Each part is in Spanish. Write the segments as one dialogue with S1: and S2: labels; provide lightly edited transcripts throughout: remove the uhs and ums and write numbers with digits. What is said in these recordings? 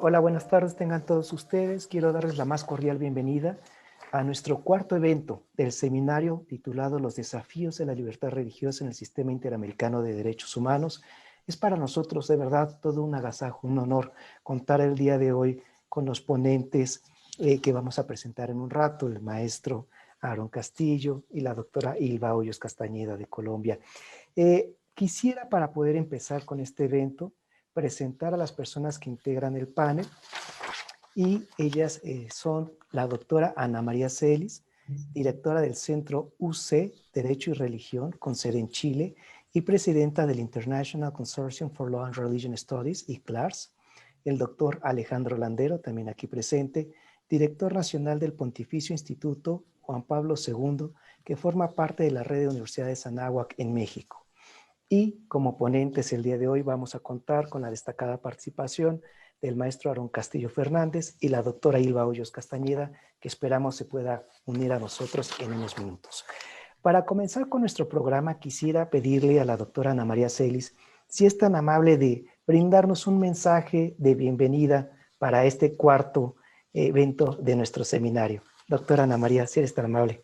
S1: Hola, buenas tardes tengan todos ustedes. Quiero darles la más cordial bienvenida a nuestro cuarto evento del seminario titulado Los desafíos de la libertad religiosa en el sistema interamericano de derechos humanos. Es para nosotros de verdad todo un agasajo, un honor contar el día de hoy con los ponentes que vamos a presentar en un rato, el maestro Aarón Castillo y la doctora Ilva Hoyos Castañeda de Colombia. Quisiera, para poder empezar con este evento, presentar a las personas que integran el panel, y ellas son la doctora Ana María Celis, directora del Centro UC Derecho y Religión, con sede en Chile, y presidenta del International Consortium for Law and Religion Studies, ICLARS; el doctor Alejandro Landero, también aquí presente, director nacional del Pontificio Instituto Juan Pablo II, que forma parte de la red de universidades Anáhuac en México. Y como ponentes el día de hoy vamos a contar con la destacada participación del maestro Aarón Castillo Fernández y la doctora Ilva Hoyos Castañeda, que esperamos se pueda unir a nosotros en unos minutos. Para comenzar con nuestro programa, quisiera pedirle a la doctora Ana María Celis si es tan amable de brindarnos un mensaje de bienvenida para este cuarto evento de nuestro seminario. Doctora Ana María, si eres tan amable.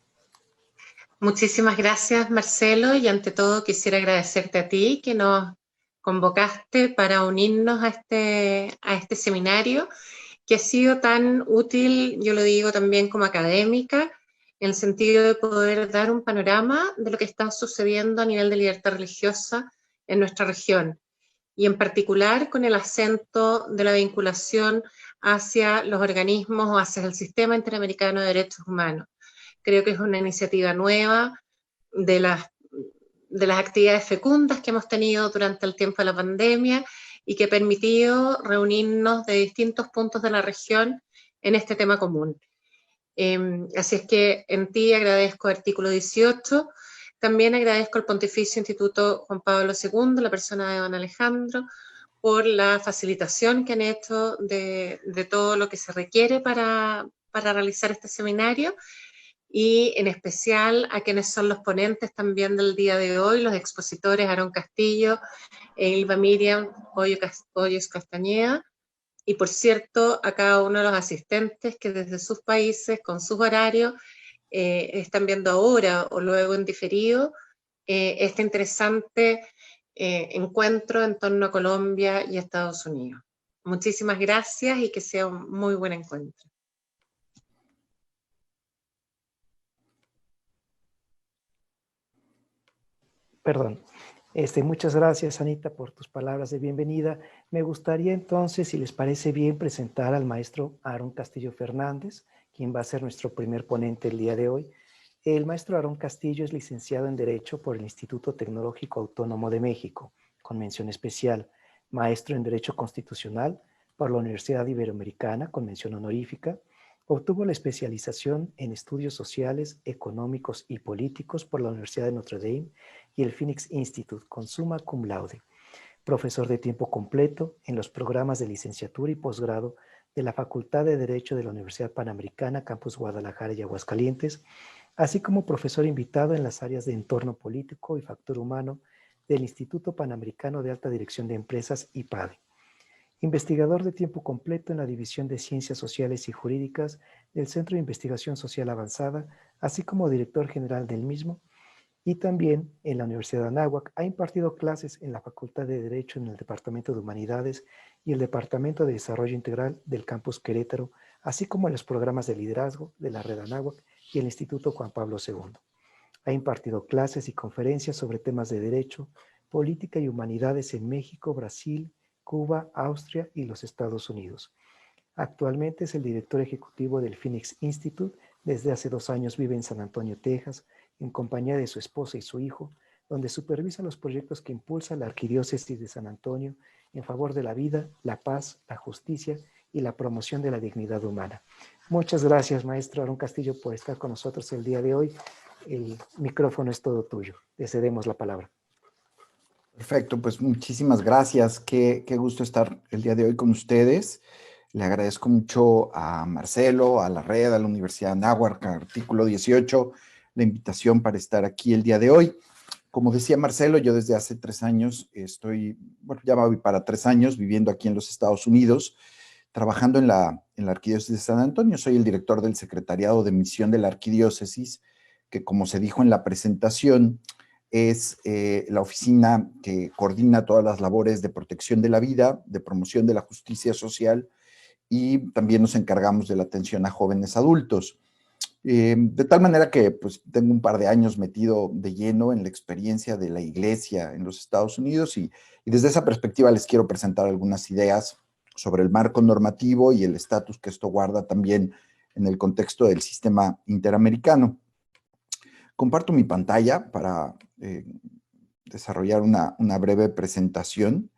S2: Muchísimas gracias, Marcelo, y ante todo quisiera agradecerte a ti que nos convocaste para unirnos a este seminario, que ha sido tan útil, yo lo digo también como académica, en el sentido de poder dar un panorama de lo que está sucediendo a nivel de libertad religiosa en nuestra región, y en particular con el acento de la vinculación hacia los organismos o hacia el sistema interamericano de derechos humanos. Creo que es una iniciativa nueva de las actividades fecundas que hemos tenido durante el tiempo de la pandemia y que ha permitido reunirnos de distintos puntos de la región en este tema común. Así es que en ti agradezco el artículo 18, también agradezco al Pontificio Instituto Juan Pablo II, la persona de don Alejandro, por la facilitación que han hecho de todo lo que se requiere para realizar este seminario, y en especial a quienes son los ponentes también del día de hoy, los expositores Aarón Castillo e Ilva Miriam Hoyos Castañeda, y por cierto a cada uno de los asistentes que desde sus países, con sus horarios, están viendo ahora o luego en diferido este interesante encuentro en torno a Colombia y Estados Unidos. Muchísimas gracias y que sea un muy buen encuentro.
S1: Perdón. Muchas gracias, Anita, por tus palabras de bienvenida. Me gustaría entonces, si les parece bien, presentar al maestro Aarón Castillo Fernández, quien va a ser nuestro primer ponente el día de hoy. El maestro Aarón Castillo es licenciado en Derecho por el Instituto Tecnológico Autónomo de México, con mención especial, maestro en Derecho Constitucional por la Universidad Iberoamericana, con mención honorífica. Obtuvo la especialización en Estudios Sociales, Económicos y Políticos por la Universidad de Notre Dame y el Phoenix Institute, con summa cum laude. Profesor de tiempo completo en los programas de licenciatura y posgrado de la Facultad de Derecho de la Universidad Panamericana, Campus Guadalajara y Aguascalientes, así como profesor invitado en las áreas de entorno político y factor humano del Instituto Panamericano de Alta Dirección de Empresas, IPADE. Investigador de tiempo completo en la División de Ciencias Sociales y Jurídicas del Centro de Investigación Social Avanzada, así como director general del mismo, y también en la Universidad de Anáhuac. Ha impartido clases en la Facultad de Derecho en el Departamento de Humanidades y el Departamento de Desarrollo Integral del Campus Querétaro, así como en los programas de liderazgo de la Red Anáhuac y el Instituto Juan Pablo II. Ha impartido clases y conferencias sobre temas de derecho, política y humanidades en México, Brasil, Cuba, Austria y los Estados Unidos. Actualmente es el director ejecutivo del Phoenix Institute. Desde hace 2 años vive en San Antonio, Texas, en compañía de su esposa y su hijo, donde supervisa los proyectos que impulsa la Arquidiócesis de San Antonio en favor de la vida, la paz, la justicia y la promoción de la dignidad humana. Muchas gracias, maestro Aarón Castillo, por estar con nosotros el día de hoy. El micrófono es todo tuyo. Le cedemos la palabra.
S3: Perfecto, pues muchísimas gracias. Qué gusto estar el día de hoy con ustedes. Le agradezco mucho a Marcelo, a la red, a la Universidad de Anáhuac, Artículo 18, la invitación para estar aquí el día de hoy. Como decía Marcelo, yo desde hace 3 años ya voy para 3 años viviendo aquí en los Estados Unidos, trabajando en la Arquidiócesis de San Antonio. Soy el director del Secretariado de Misión de la Arquidiócesis, que como se dijo en la presentación, es la oficina que coordina todas las labores de protección de la vida, de promoción de la justicia social, y también nos encargamos de la atención a jóvenes adultos. De tal manera que pues, tengo un par de años metido de lleno en la experiencia de la iglesia en los Estados Unidos y desde esa perspectiva les quiero presentar algunas ideas sobre el marco normativo y el estatus que esto guarda también en el contexto del sistema interamericano. Comparto mi pantalla para desarrollar una breve presentación.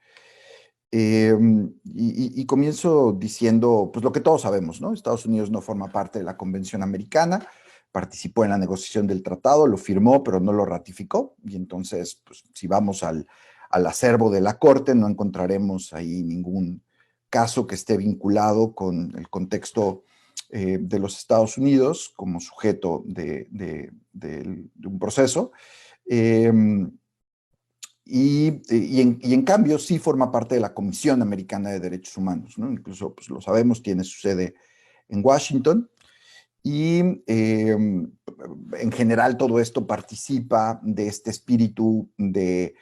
S3: Y comienzo diciendo pues lo que todos sabemos, ¿no? Estados Unidos no forma parte de la Convención Americana, participó en la negociación del tratado, lo firmó, pero no lo ratificó, y entonces, pues, si vamos al acervo de la Corte, no encontraremos ahí ningún caso que esté vinculado con el contexto de los Estados Unidos como sujeto de un proceso. Y en cambio sí forma parte de la Comisión Americana de Derechos Humanos, ¿no? Incluso, pues lo sabemos, tiene su sede en Washington, y en general todo esto participa de este espíritu de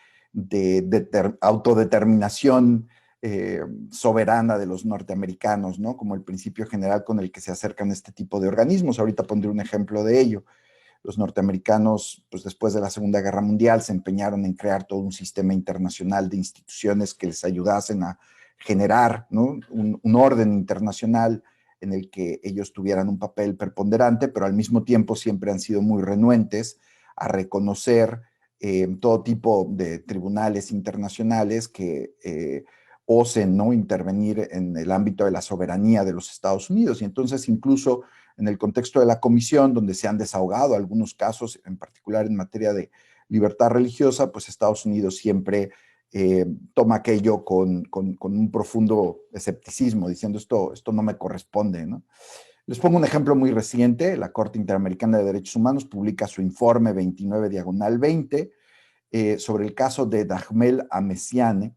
S3: autodeterminación soberana de los norteamericanos, ¿no? Como el principio general con el que se acercan este tipo de organismos. Ahorita pondré un ejemplo de ello. Los norteamericanos, pues después de la Segunda Guerra Mundial, se empeñaron en crear todo un sistema internacional de instituciones que les ayudasen a generar, ¿no? un orden internacional en el que ellos tuvieran un papel preponderante, pero al mismo tiempo siempre han sido muy renuentes a reconocer todo tipo de tribunales internacionales que osen, ¿no?, intervenir en el ámbito de la soberanía de los Estados Unidos. Y entonces incluso en el contexto de la comisión, donde se han desahogado algunos casos, en particular en materia de libertad religiosa, pues Estados Unidos siempre toma aquello con un profundo escepticismo, diciendo esto no me corresponde, ¿no? Les pongo un ejemplo muy reciente. La Corte Interamericana de Derechos Humanos publica su informe 29/20 sobre el caso de Dahmel Amessiane,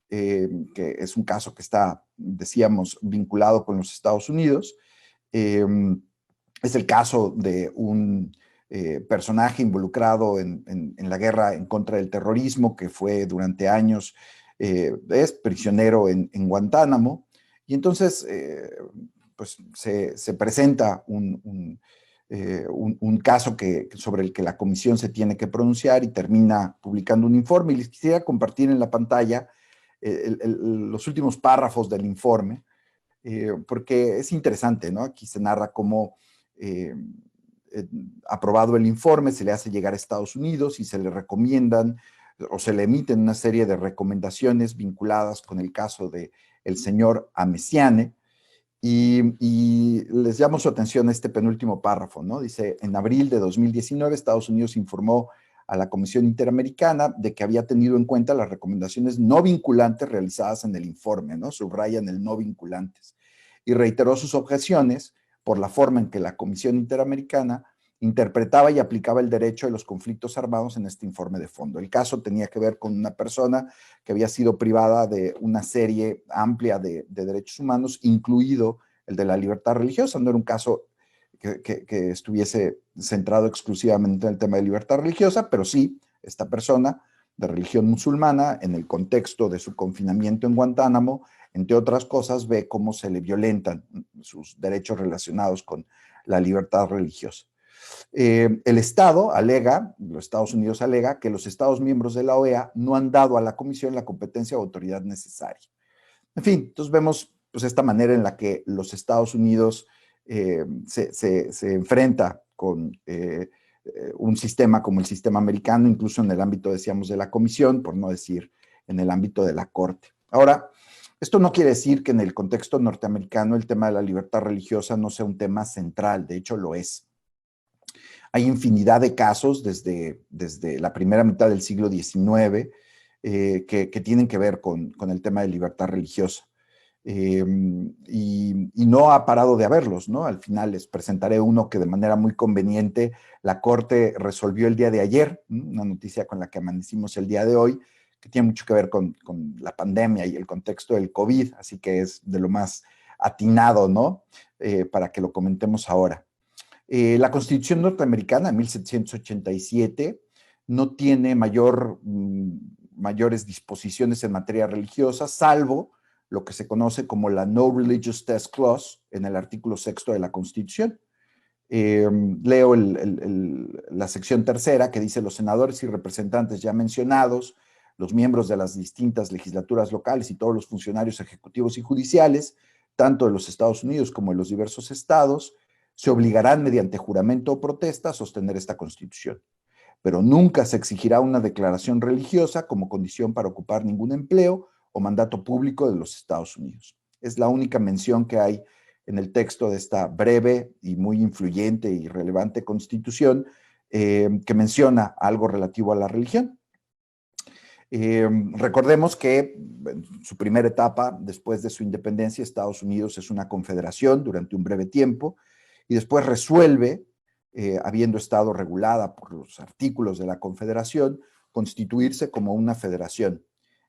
S3: que es un caso que está, decíamos, vinculado con los Estados Unidos. Es el caso de un personaje involucrado en la guerra en contra del terrorismo, que fue durante años, es prisionero en Guantánamo, y entonces pues se presenta un caso sobre el que la comisión se tiene que pronunciar y termina publicando un informe. Y les quisiera compartir en la pantalla los últimos párrafos del informe, porque es interesante, ¿no? Aquí se narra cómo aprobado el informe, se le hace llegar a Estados Unidos y se le recomiendan o se le emiten una serie de recomendaciones vinculadas con el caso de el señor Amessiane, y les llamo su atención a este penúltimo párrafo, ¿no? Dice: en abril de 2019, Estados Unidos informó a la Comisión Interamericana de que había tenido en cuenta las recomendaciones no vinculantes realizadas en el informe, ¿no? Subrayan el no vinculantes, y reiteró sus objeciones por la forma en que la Comisión Interamericana interpretaba y aplicaba el derecho de los conflictos armados en este informe de fondo. El caso tenía que ver con una persona que había sido privada de una serie amplia de derechos humanos, incluido el de la libertad religiosa. No era un caso que estuviese centrado exclusivamente en el tema de libertad religiosa, pero sí, esta persona de religión musulmana, en el contexto de su confinamiento en Guantánamo, entre otras cosas, ve cómo se le violentan sus derechos relacionados con la libertad religiosa. El Estado alega, los Estados Unidos alega, que los Estados miembros de la OEA no han dado a la Comisión la competencia o autoridad necesaria. En fin, entonces vemos pues esta manera en la que los Estados Unidos se enfrenta con un sistema como el sistema americano, incluso en el ámbito, decíamos, de la Comisión, por no decir en el ámbito de la Corte. Ahora, esto no quiere decir que en el contexto norteamericano el tema de la libertad religiosa no sea un tema central, de hecho lo es. Hay infinidad de casos desde la primera mitad del siglo XIX que tienen que ver con el tema de libertad religiosa. y no ha parado de haberlos, ¿no? Al final les presentaré uno que de manera muy conveniente la Corte resolvió el día de ayer, una noticia con la que amanecimos el día de hoy, que tiene mucho que ver con la pandemia y el contexto del COVID, así que es de lo más atinado, ¿no? Para que lo comentemos ahora. La Constitución norteamericana, 1787, no tiene mayores disposiciones en materia religiosa, salvo lo que se conoce como la No Religious Test Clause en el artículo 6 de la Constitución. Leo la sección tercera que dice: los senadores y representantes ya mencionados, los miembros de las distintas legislaturas locales y todos los funcionarios ejecutivos y judiciales, tanto de los Estados Unidos como de los diversos estados, se obligarán mediante juramento o protesta a sostener esta Constitución. Pero nunca se exigirá una declaración religiosa como condición para ocupar ningún empleo o mandato público de los Estados Unidos. Es la única mención que hay en el texto de esta breve y muy influyente y relevante Constitución que menciona algo relativo a la religión. Recordemos que en su primera etapa, después de su independencia, Estados Unidos es una confederación durante un breve tiempo y después resuelve, habiendo estado regulada por los artículos de la confederación, constituirse como una federación.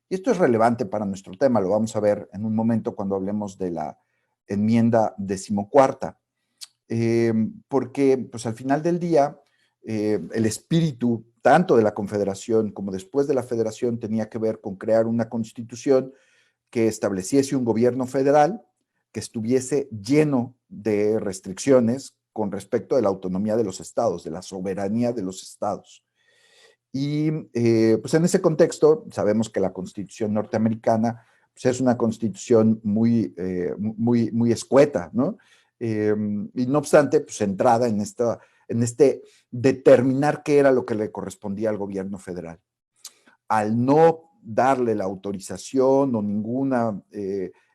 S3: Y esto es relevante para nuestro tema, lo vamos a ver en un momento cuando hablemos de la enmienda 14ª, porque pues, al final del día el espíritu tanto de la confederación como después de la federación tenía que ver con crear una constitución que estableciese un gobierno federal que estuviese lleno de restricciones con respecto de la autonomía de los estados, de la soberanía de los estados. Y pues en ese contexto sabemos que la Constitución norteamericana pues es una constitución muy escueta, ¿no? Y no obstante, pues centrada en este determinar qué era lo que le correspondía al gobierno federal. Al no darle la autorización o ninguna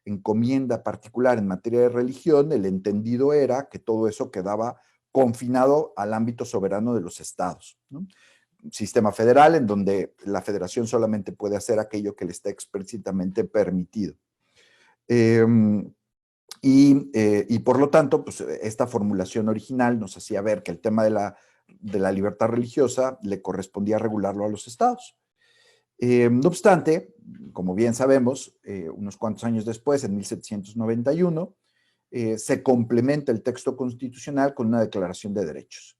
S3: encomienda particular en materia de religión, el entendido era que todo eso quedaba confinado al ámbito soberano de los estados, ¿no? Sistema federal en donde la federación solamente puede hacer aquello que le está explícitamente permitido. Y por lo tanto, pues esta formulación original nos hacía ver que el tema de la libertad religiosa le correspondía regularlo a los estados. No obstante, como bien sabemos, unos cuantos años después, en 1791, se complementa el texto constitucional con una declaración de derechos.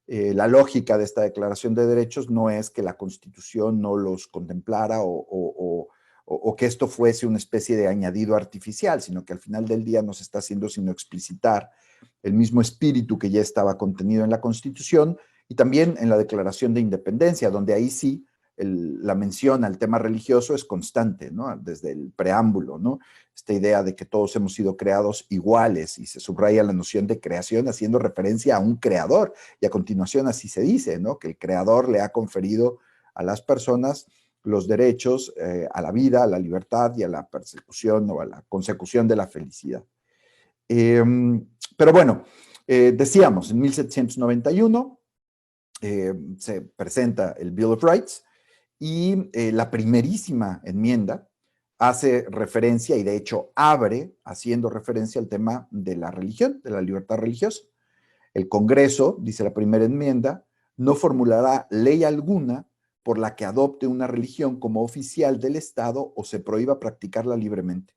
S3: La lógica de esta declaración de derechos no es que la Constitución no los contemplara o que esto fuese una especie de añadido artificial, sino que al final del día no se está haciendo sino explicitar el mismo espíritu que ya estaba contenido en la Constitución y también en la Declaración de Independencia, donde ahí sí la mención al tema religioso es constante, ¿no? Desde el preámbulo, ¿no? Esta idea de que todos hemos sido creados iguales y se subraya la noción de creación haciendo referencia a un creador y a continuación así se dice, ¿no? Que el creador le ha conferido a las personas los derechos a la vida, a la libertad y a la persecución o a la consecución de la felicidad. Pero bueno, decíamos, en 1791 se presenta el Bill of Rights y la primerísima enmienda hace referencia y de hecho abre haciendo referencia al tema de la religión, de la libertad religiosa. El Congreso, dice la primera enmienda, no formulará ley alguna por la que adopte una religión como oficial del Estado o se prohíba practicarla libremente,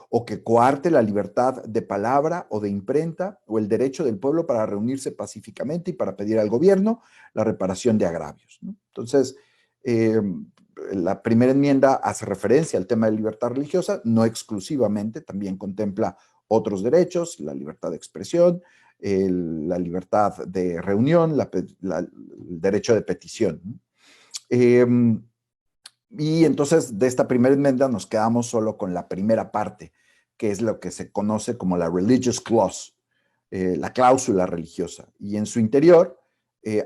S3: o que coarte la libertad de palabra o de imprenta o el derecho del pueblo para reunirse pacíficamente y para pedir al gobierno la reparación de agravios, ¿no? Entonces, la primera enmienda hace referencia al tema de libertad religiosa, no exclusivamente, también contempla otros derechos, la libertad de expresión, la libertad de reunión, el derecho de petición, ¿no? Y entonces de esta primera enmienda nos quedamos solo con la primera parte, que es lo que se conoce como la Religious Clause, la cláusula religiosa. Y en su interior,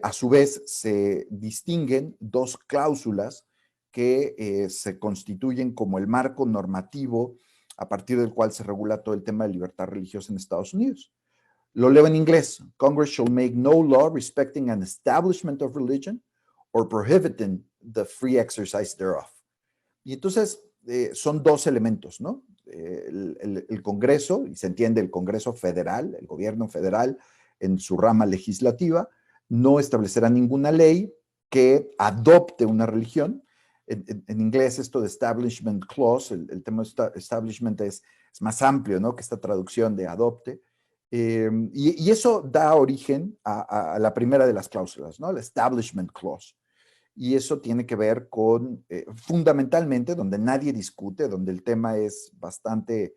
S3: a su vez, se distinguen dos cláusulas que se constituyen como el marco normativo a partir del cual se regula todo el tema de libertad religiosa en Estados Unidos. Lo leo en inglés. Congress shall make no law respecting an establishment of religion or prohibiting the free exercise thereof. Y entonces son dos elementos, ¿no? el Congreso, y se entiende el Congreso federal, el gobierno federal en su rama legislativa, no establecerá ninguna ley que adopte una religión. En inglés esto de establishment clause, el tema de establishment es más amplio, ¿no?, que esta traducción de adopte. Y eso da origen a la primera de las cláusulas, ¿no?, la establishment clause. Y eso tiene que ver con, fundamentalmente, donde nadie discute, donde el tema es bastante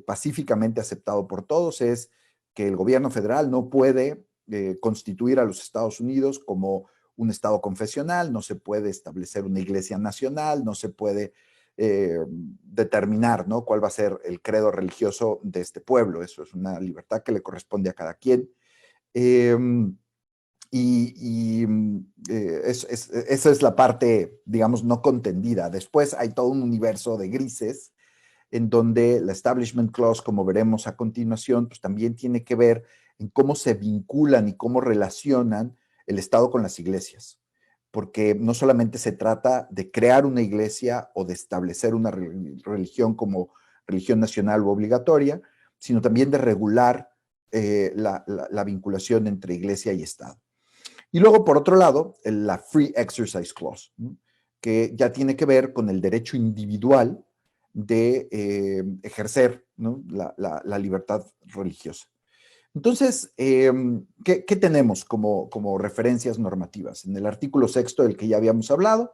S3: pacíficamente aceptado por todos, es que el gobierno federal no puede constituir a los Estados Unidos como un estado confesional, no se puede establecer una iglesia nacional, no se puede determinar, ¿no?, cuál va a ser el credo religioso de este pueblo. Eso es una libertad que le corresponde a cada quien. Esa es la parte, digamos, no contendida. Después hay todo un universo de grises en donde la Establishment Clause, como veremos a continuación, pues también tiene que ver en cómo se vinculan y cómo relacionan el Estado con las iglesias. Porque no solamente se trata de crear una iglesia o de establecer una religión como religión nacional u obligatoria, sino también de regular la vinculación entre iglesia y Estado. Y luego, por otro lado, la Free Exercise Clause, ¿no?, que ya tiene que ver con el derecho individual de ejercer, ¿no?, la libertad religiosa. Entonces, ¿qué tenemos como referencias normativas? En el artículo 6 del que ya habíamos hablado,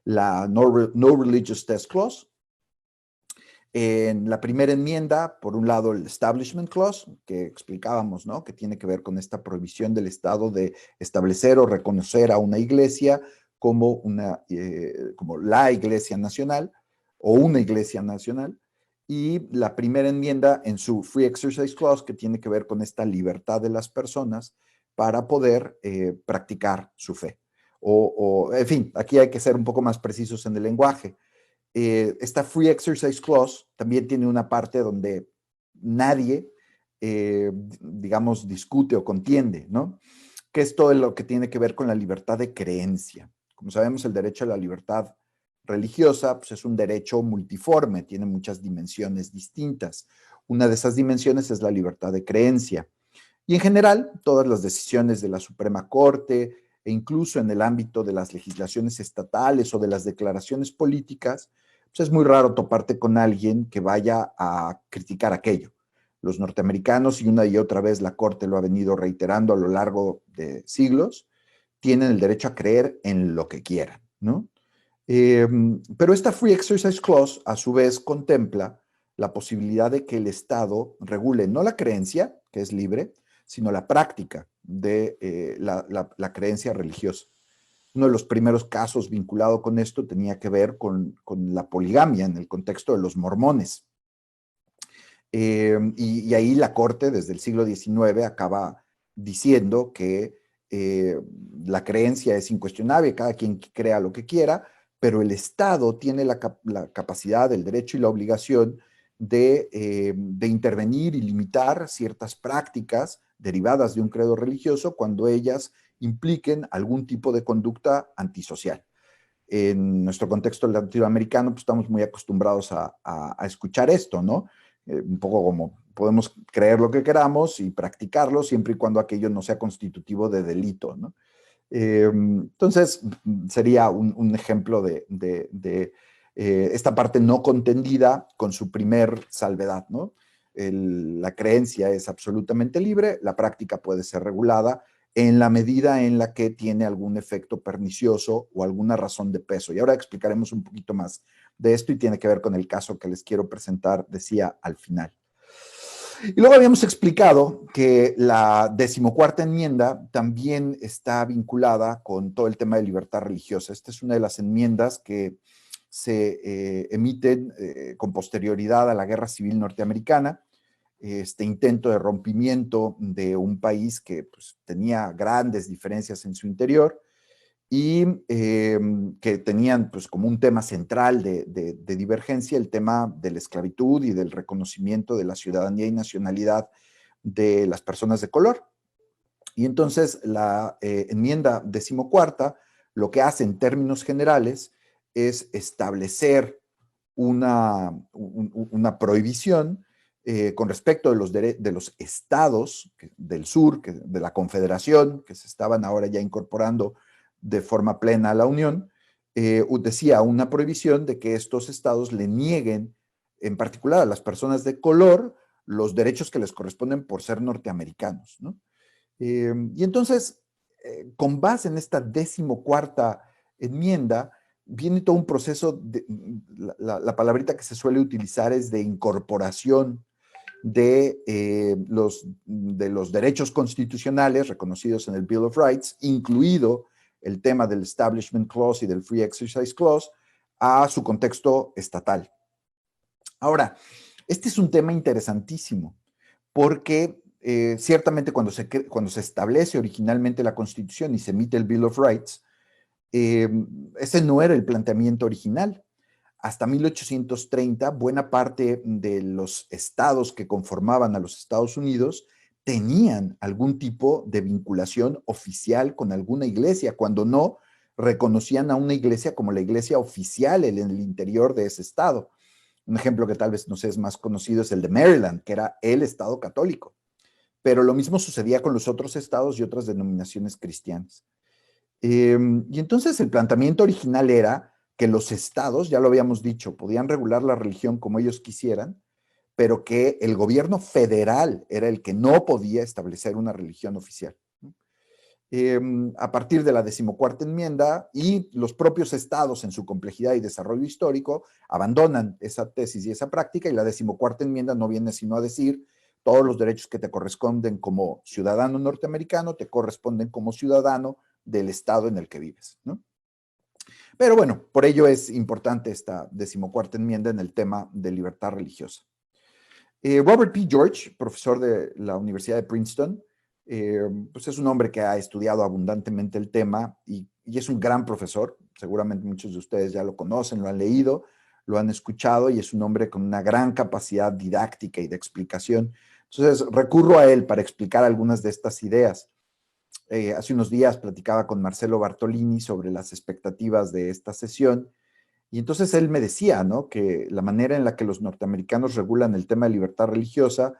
S3: la No Religious Test Clause. En la primera enmienda, por un lado, el Establishment Clause, que explicábamos, ¿no?, que tiene que ver con esta prohibición del Estado de establecer o reconocer a una iglesia como la iglesia nacional o una iglesia nacional. Y la primera enmienda en su Free Exercise Clause, que tiene que ver con esta libertad de las personas para poder practicar su fe. En fin, aquí hay que ser un poco más precisos en el lenguaje. Esta Free Exercise Clause también tiene una parte donde nadie, digamos, discute o contiende, ¿no?, que es todo lo que tiene que ver con la libertad de creencia. Como sabemos, el derecho a la libertad religiosa, pues, es un derecho multiforme, tiene muchas dimensiones distintas. Una de esas dimensiones es la libertad de creencia. Y en general, todas las decisiones de la Suprema Corte e incluso en el ámbito de las legislaciones estatales o de las declaraciones políticas, pues es muy raro toparte con alguien que vaya a criticar aquello. Los norteamericanos, y una y otra vez la Corte lo ha venido reiterando a lo largo de siglos, tienen el derecho a creer en lo que quieran, ¿no? Pero esta Free Exercise Clause, a su vez, contempla la posibilidad de que el Estado regule no la creencia, que es libre, sino la práctica de la creencia religiosa. Uno de los primeros casos vinculado con esto tenía que ver con la poligamia en el contexto de los mormones. Y ahí la Corte, desde el siglo XIX, acaba diciendo que la creencia es incuestionable, cada quien crea lo que quiera, pero el Estado tiene la capacidad, el derecho y la obligación de intervenir y limitar ciertas prácticas derivadas de un credo religioso cuando ellas impliquen algún tipo de conducta antisocial. En nuestro contexto latinoamericano, pues estamos muy acostumbrados a escuchar esto, ¿no? Un poco como podemos creer lo que queramos y practicarlo siempre y cuando aquello no sea constitutivo de delito, ¿no? Entonces, sería un ejemplo de esta parte no contendida con su primer salvedad, ¿no? La creencia es absolutamente libre, la práctica puede ser regulada en la medida en la que tiene algún efecto pernicioso o alguna razón de peso. Y ahora explicaremos un poquito más de esto y tiene que ver con el caso que les quiero presentar, decía al final. Y luego habíamos explicado que la 14ª enmienda también está vinculada con todo el tema de libertad religiosa. Esta es una de las enmiendas que se emiten con posterioridad a la Guerra Civil Norteamericana, este intento de rompimiento de un país que pues, tenía grandes diferencias en su interior y que tenían pues, como un tema central de divergencia el tema de la esclavitud y del reconocimiento de la ciudadanía y nacionalidad de las personas de color. Y entonces la enmienda 14ª lo que hace en términos generales es establecer una prohibición con respecto de los estados del sur, de la Confederación, que se estaban ahora ya incorporando de forma plena a la Unión, decía una prohibición de que estos estados le nieguen, en particular a las personas de color, los derechos que les corresponden por ser norteamericanos, ¿no? Y entonces, con base en esta 14ª enmienda, viene todo un proceso, la palabrita que se suele utilizar es de incorporación de los derechos constitucionales reconocidos en el Bill of Rights, incluido el tema del Establishment Clause y del Free Exercise Clause, a su contexto estatal. Ahora, este es un tema interesantísimo, porque ciertamente cuando se establece originalmente la Constitución y se emite el Bill of Rights, ese no era el planteamiento original. Hasta 1830, buena parte de los estados que conformaban a los Estados Unidos tenían algún tipo de vinculación oficial con alguna iglesia, cuando no reconocían a una iglesia como la iglesia oficial en el interior de ese estado. Un ejemplo que tal vez no sé es más conocido es el de Maryland, que era el estado católico. Pero lo mismo sucedía con los otros estados y otras denominaciones cristianas. Y entonces el planteamiento original era que los estados, ya lo habíamos dicho, podían regular la religión como ellos quisieran, pero que el gobierno federal era el que no podía establecer una religión oficial. A partir de la 14ª enmienda y los propios estados en su complejidad y desarrollo histórico abandonan esa tesis y esa práctica, y la 14ª enmienda no viene sino a decir todos los derechos que te corresponden como ciudadano norteamericano te corresponden como ciudadano del estado en el que vives, ¿no? Pero bueno, por ello es importante esta 14ª enmienda en el tema de libertad religiosa. Robert P. George, profesor de la Universidad de Princeton, pues es un hombre que ha estudiado abundantemente el tema y es un gran profesor. Seguramente muchos de ustedes ya lo conocen, lo han leído, lo han escuchado, y es un hombre con una gran capacidad didáctica y de explicación. Entonces recurro a él para explicar algunas de estas ideas. Hace unos días platicaba con Marcelo Bartolini sobre las expectativas de esta sesión, y entonces él me decía, ¿no?, que la manera en la que los norteamericanos regulan el tema de libertad religiosa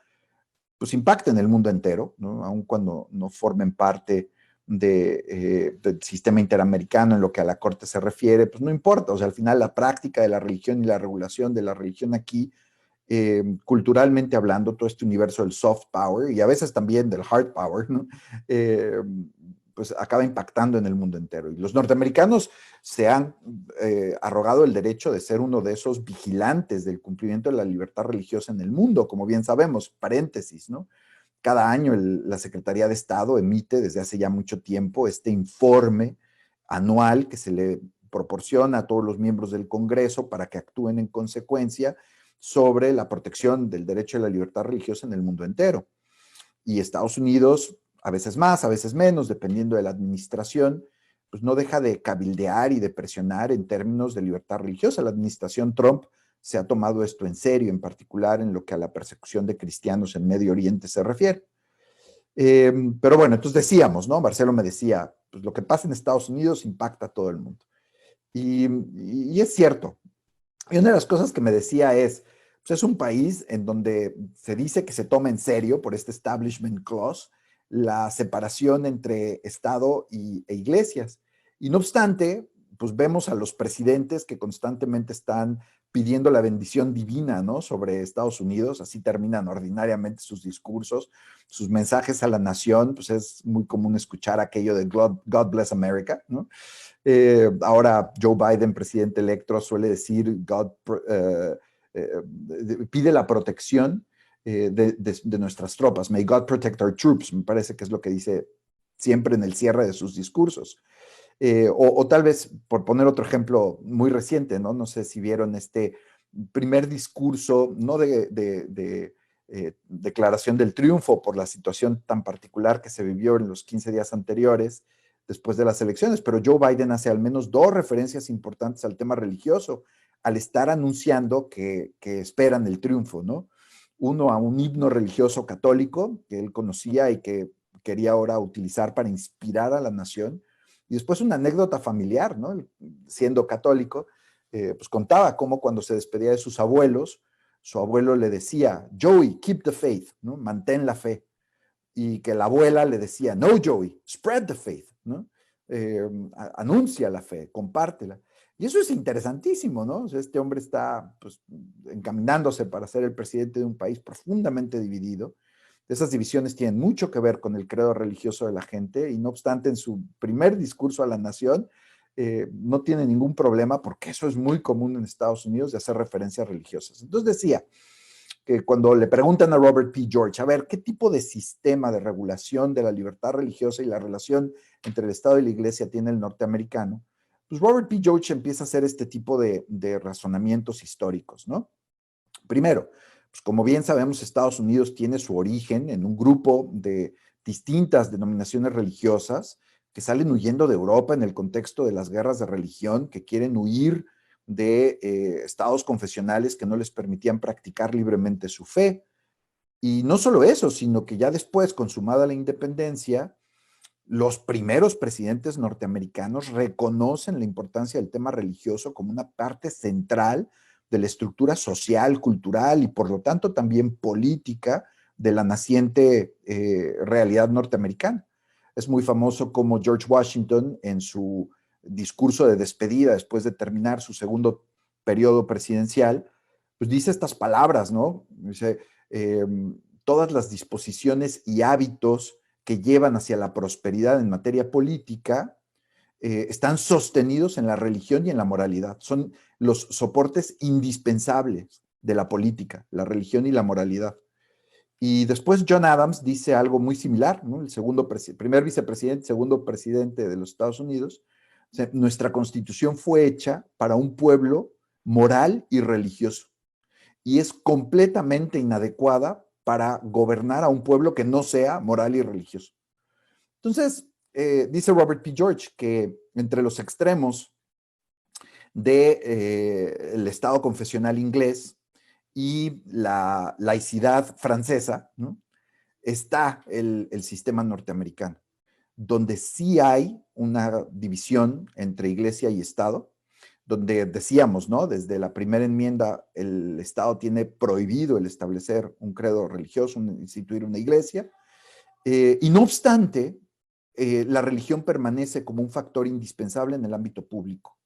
S3: pues impacta en el mundo entero, ¿no?, aun cuando no formen parte del sistema interamericano en lo que a la Corte se refiere, pues no importa. O sea, al final la práctica de la religión y la regulación de la religión aquí, culturalmente hablando, todo este universo del soft power y a veces también del hard power, ¿no?, pues acaba impactando en el mundo entero. Y los norteamericanos se han arrogado el derecho de ser uno de esos vigilantes del cumplimiento de la libertad religiosa en el mundo, como bien sabemos, paréntesis, ¿no? Cada año la Secretaría de Estado emite desde hace ya mucho tiempo este informe anual que se le proporciona a todos los miembros del Congreso para que actúen en consecuencia sobre la protección del derecho a la libertad religiosa en el mundo entero. Y Estados Unidos, a veces más, a veces menos, dependiendo de la administración, pues no deja de cabildear y de presionar en términos de libertad religiosa. La administración Trump se ha tomado esto en serio, en particular en lo que a la persecución de cristianos en Medio Oriente se refiere. Pero bueno, entonces decíamos, ¿no? Marcelo me decía, pues lo que pasa en Estados Unidos impacta a todo el mundo. Y es cierto. Y una de las cosas que me decía es, pues es un país en donde se dice que se toma en serio por este Establishment Clause la separación entre Estado e iglesias. Y no obstante, pues vemos a los presidentes que constantemente están pidiendo la bendición divina, ¿no?, sobre Estados Unidos. Así terminan ordinariamente sus discursos, sus mensajes a la nación. Pues es muy común escuchar aquello de God bless America, ¿no? Ahora Joe Biden, presidente electo, suele decir pide la protección de nuestras tropas. May God protect our troops, me parece que es lo que dice siempre en el cierre de sus discursos. O tal vez, por poner otro ejemplo muy reciente, ¿no? No sé si vieron este primer discurso, no de declaración del triunfo por la situación tan particular que se vivió en los 15 días anteriores, después de las elecciones, pero Joe Biden hace al menos 2 referencias importantes al tema religioso, al estar anunciando que esperan el triunfo, ¿no? Uno, a un himno religioso católico que él conocía y que quería ahora utilizar para inspirar a la nación, y después una anécdota familiar, ¿no? Siendo católico, pues contaba cómo cuando se despedía de sus abuelos, su abuelo le decía, Joey, keep the faith, ¿no? Mantén la fe. Y que la abuela le decía, no, Joey, spread the faith, ¿no? Anuncia la fe, compártela. Y eso es interesantísimo, ¿no? O sea, este hombre está pues, encaminándose para ser el presidente de un país profundamente dividido. Esas divisiones tienen mucho que ver con el credo religioso de la gente y no obstante en su primer discurso a la nación no tiene ningún problema porque eso es muy común en Estados Unidos de hacer referencias religiosas. Entonces decía que cuando le preguntan a Robert P. George, a ver, ¿qué tipo de sistema de regulación de la libertad religiosa y la relación entre el Estado y la Iglesia tiene el norteamericano? Pues Robert P. George empieza a hacer este tipo de razonamientos históricos, ¿no? Primero, pues como bien sabemos, Estados Unidos tiene su origen en un grupo de distintas denominaciones religiosas que salen huyendo de Europa en el contexto de las guerras de religión, que quieren huir de estados confesionales que no les permitían practicar libremente su fe. Y no solo eso, sino que ya después, consumada la independencia, los primeros presidentes norteamericanos reconocen la importancia del tema religioso como una parte central de la estructura social, cultural y por lo tanto también política de la naciente realidad norteamericana. Es muy famoso como George Washington en su discurso de despedida después de terminar su segundo periodo presidencial, pues dice estas palabras, ¿no? Dice, todas las disposiciones y hábitos que llevan hacia la prosperidad en materia política están sostenidos en la religión y en la moralidad. Son los soportes indispensables de la política, la religión y la moralidad. Y después John Adams dice algo muy similar, ¿no? El primer vicepresidente, segundo presidente de los Estados Unidos. O sea, nuestra constitución fue hecha para un pueblo moral y religioso y es completamente inadecuada para gobernar a un pueblo que no sea moral y religioso. Entonces, dice Robert P. George que entre los extremos del Estado confesional inglés y la laicidad francesa, ¿no? Está el sistema norteamericano, donde sí hay una división entre iglesia y Estado, donde decíamos, ¿no? Desde la primera enmienda, el Estado tiene prohibido el establecer un credo religioso, instituir una iglesia, y no obstante, la religión permanece como un factor indispensable en el ámbito público.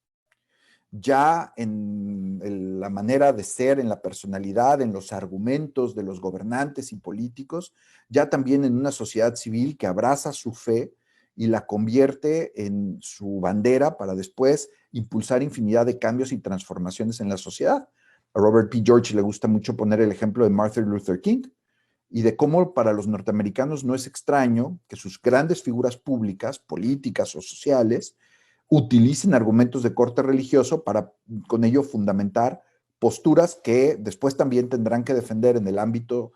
S3: Ya en la manera de ser, en la personalidad, en los argumentos de los gobernantes y políticos, ya también en una sociedad civil que abraza su fe y la convierte en su bandera para después impulsar infinidad de cambios y transformaciones en la sociedad. A Robert P. George le gusta mucho poner el ejemplo de Martin Luther King y de cómo para los norteamericanos no es extraño que sus grandes figuras públicas, políticas o sociales, utilicen argumentos de corte religioso para con ello fundamentar posturas que después también tendrán que defender en el ámbito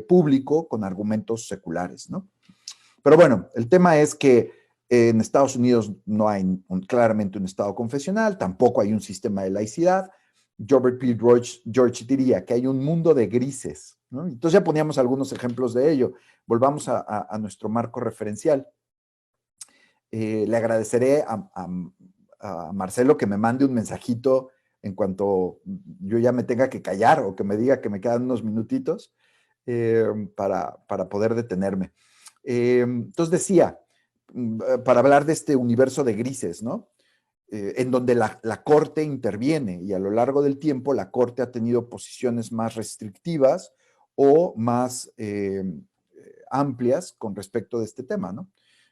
S3: público con argumentos seculares, ¿no? Pero bueno, el tema es que en Estados Unidos no hay claramente un Estado confesional, tampoco hay un sistema de laicidad. Robert P. George diría que hay un mundo de grises, ¿no? Entonces ya poníamos algunos ejemplos de ello. Volvamos a nuestro marco referencial. Le agradeceré a Marcelo que me mande un mensajito en cuanto yo ya me tenga que callar o que me diga que me quedan unos minutitos para poder detenerme. Entonces decía, para hablar de este universo de grises, ¿no? En donde la Corte interviene y a lo largo del tiempo la Corte ha tenido posiciones más restrictivas o más amplias con respecto de este tema, ¿no?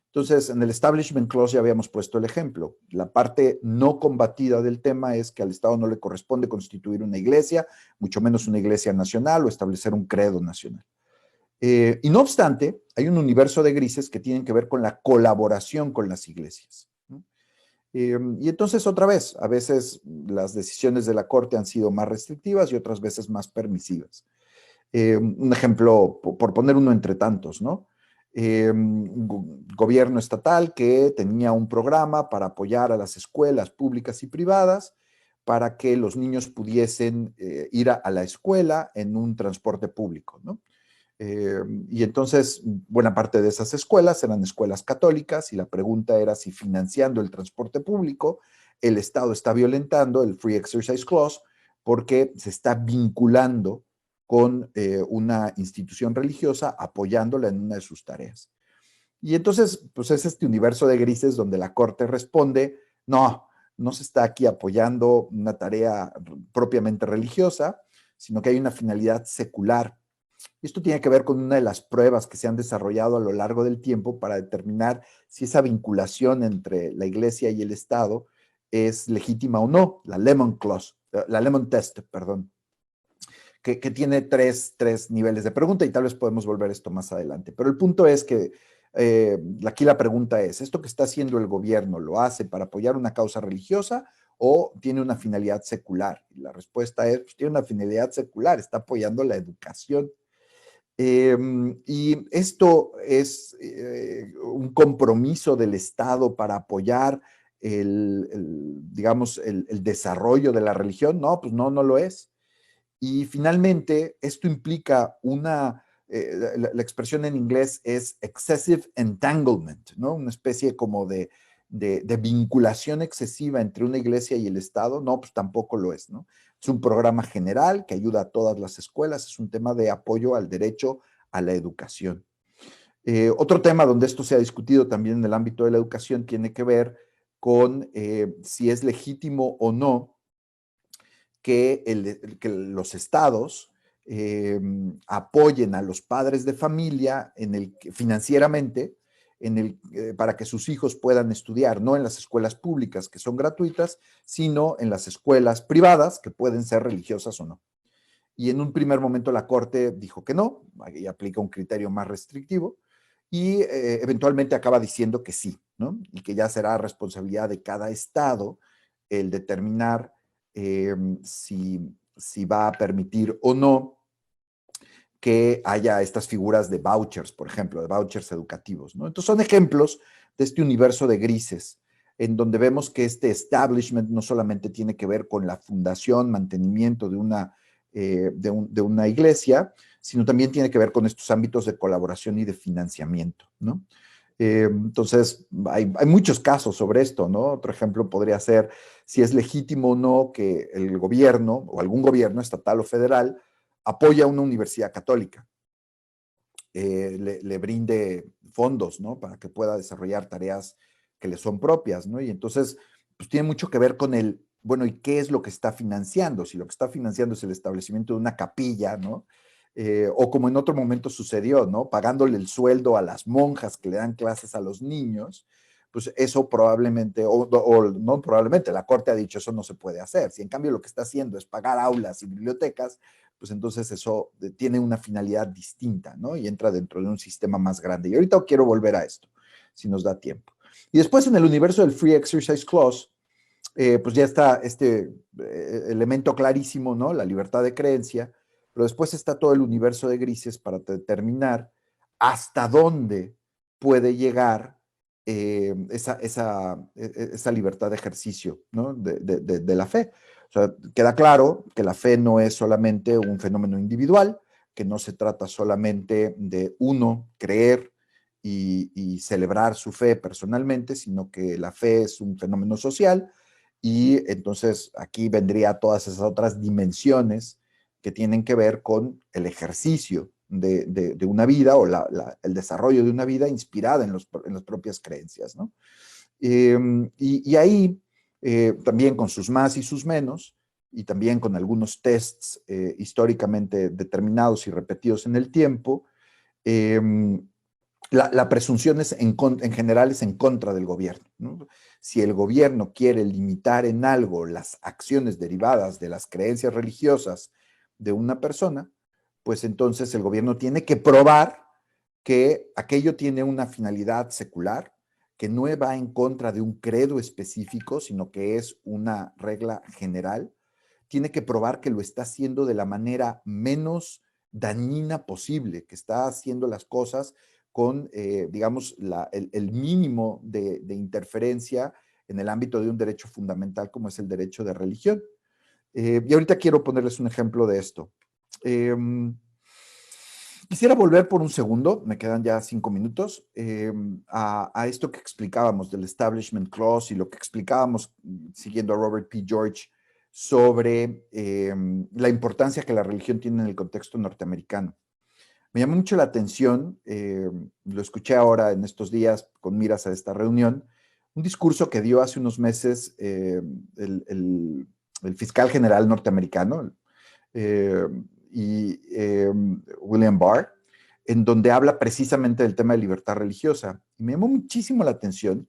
S3: Entonces, en el Establishment Clause ya habíamos puesto el ejemplo. La parte no combatida del tema es que al Estado no le corresponde constituir una iglesia, mucho menos una iglesia nacional o establecer un credo nacional. Y no obstante, hay un universo de grises que tienen que ver con la colaboración con las iglesias, ¿no? Y entonces, otra vez, a veces las decisiones de la Corte han sido más restrictivas y otras veces más permisivas. Un ejemplo, por poner uno entre tantos, ¿no? Gobierno estatal que tenía un programa para apoyar a las escuelas públicas y privadas para que los niños pudiesen ir a la escuela en un transporte público, ¿no? Y entonces buena parte de esas escuelas eran escuelas católicas y la pregunta era si financiando el transporte público el Estado está violentando el Free Exercise Clause porque se está vinculando con una institución religiosa, apoyándola en una de sus tareas. Y entonces, pues es este universo de grises donde la Corte responde, no, no se está aquí apoyando una tarea propiamente religiosa, sino que hay una finalidad secular. Esto tiene que ver con una de las pruebas que se han desarrollado a lo largo del tiempo para determinar si esa vinculación entre la Iglesia y el Estado es legítima o no, la Lemon Test, perdón, que tiene tres niveles de pregunta y tal vez podemos volver a esto más adelante. Pero el punto es que aquí la pregunta es, ¿esto que está haciendo el gobierno lo hace para apoyar una causa religiosa o tiene una finalidad secular? Y la respuesta es, pues tiene una finalidad secular, está apoyando la educación. Y esto es un compromiso del Estado para apoyar digamos, el desarrollo de la religión. No, pues no lo es. Y finalmente, esto implica la expresión en inglés es excessive entanglement, ¿no? Una especie como de vinculación excesiva entre una iglesia y el Estado. No, pues tampoco lo es, ¿no? Es un programa general que ayuda a todas las escuelas, es un tema de apoyo al derecho a la educación. Otro tema donde esto se ha discutido también en el ámbito de la educación tiene que ver con si es legítimo o no que los estados apoyen a los padres de familia financieramente para que sus hijos puedan estudiar, no en las escuelas públicas que son gratuitas, sino en las escuelas privadas que pueden ser religiosas o no. Y en un primer momento la Corte dijo que no, y aplica un criterio más restrictivo, y eventualmente acaba diciendo que sí, ¿no? Y que ya será responsabilidad de cada estado el determinar si va a permitir o no que haya estas figuras de vouchers, por ejemplo, de vouchers educativos, ¿no? Entonces son ejemplos de este universo de grises, en donde vemos que este establishment no solamente tiene que ver con la fundación, mantenimiento de una iglesia, sino también tiene que ver con estos ámbitos de colaboración y de financiamiento, ¿no? Entonces, hay muchos casos sobre esto, ¿no? Otro ejemplo podría ser si es legítimo o no que el gobierno o algún gobierno estatal o federal apoya a una universidad católica, le brinde fondos, ¿no? Para que pueda desarrollar tareas que le son propias, ¿no? Y entonces, pues tiene mucho que ver con bueno, ¿y qué es lo que está financiando? Si lo que está financiando es el establecimiento de una capilla, ¿no? O como en otro momento sucedió, ¿no? Pagándole el sueldo a las monjas que le dan clases a los niños, pues eso probablemente, o no probablemente, la Corte ha dicho eso no se puede hacer. Si en cambio lo que está haciendo es pagar aulas y bibliotecas, pues entonces eso tiene una finalidad distinta, ¿no? Y entra dentro de un sistema más grande. Y ahorita quiero volver a esto, si nos da tiempo. Y después en el universo del Free Exercise Clause, pues ya está este elemento clarísimo, ¿no? La libertad de creencia, pero después está todo el universo de grises para determinar hasta dónde puede llegar esa libertad de ejercicio, ¿no? de la fe. O sea, queda claro que la fe no es solamente un fenómeno individual, que no se trata solamente de uno creer y celebrar su fe personalmente, sino que la fe es un fenómeno social. Y entonces aquí vendría todas esas otras dimensiones que tienen que ver con el ejercicio de una vida o el desarrollo de una vida inspirada en las propias creencias, ¿no? Y ahí también con sus más y sus menos, y también con algunos tests históricamente determinados y repetidos en el tiempo, la presunción en general es en contra del gobierno, ¿no? Si el gobierno quiere limitar en algo las acciones derivadas de las creencias religiosas de una persona, pues entonces el gobierno tiene que probar que aquello tiene una finalidad secular, que no va en contra de un credo específico, sino que es una regla general. Tiene que probar que lo está haciendo de la manera menos dañina posible, que está haciendo las cosas con, digamos, el mínimo de interferencia en el ámbito de un derecho fundamental como es el derecho de religión. Y ahorita quiero ponerles un ejemplo de esto. Quisiera volver por un segundo, me quedan ya 5 minutos, a esto que explicábamos del Establishment Clause y lo que explicábamos, siguiendo a Robert P. George, sobre la importancia que la religión tiene en el contexto norteamericano. Me llamó mucho la atención, lo escuché ahora en estos días con miras a esta reunión, un discurso que dio hace unos meses el fiscal general norteamericano, William Barr, en donde habla precisamente del tema de libertad religiosa. Y me llamó muchísimo la atención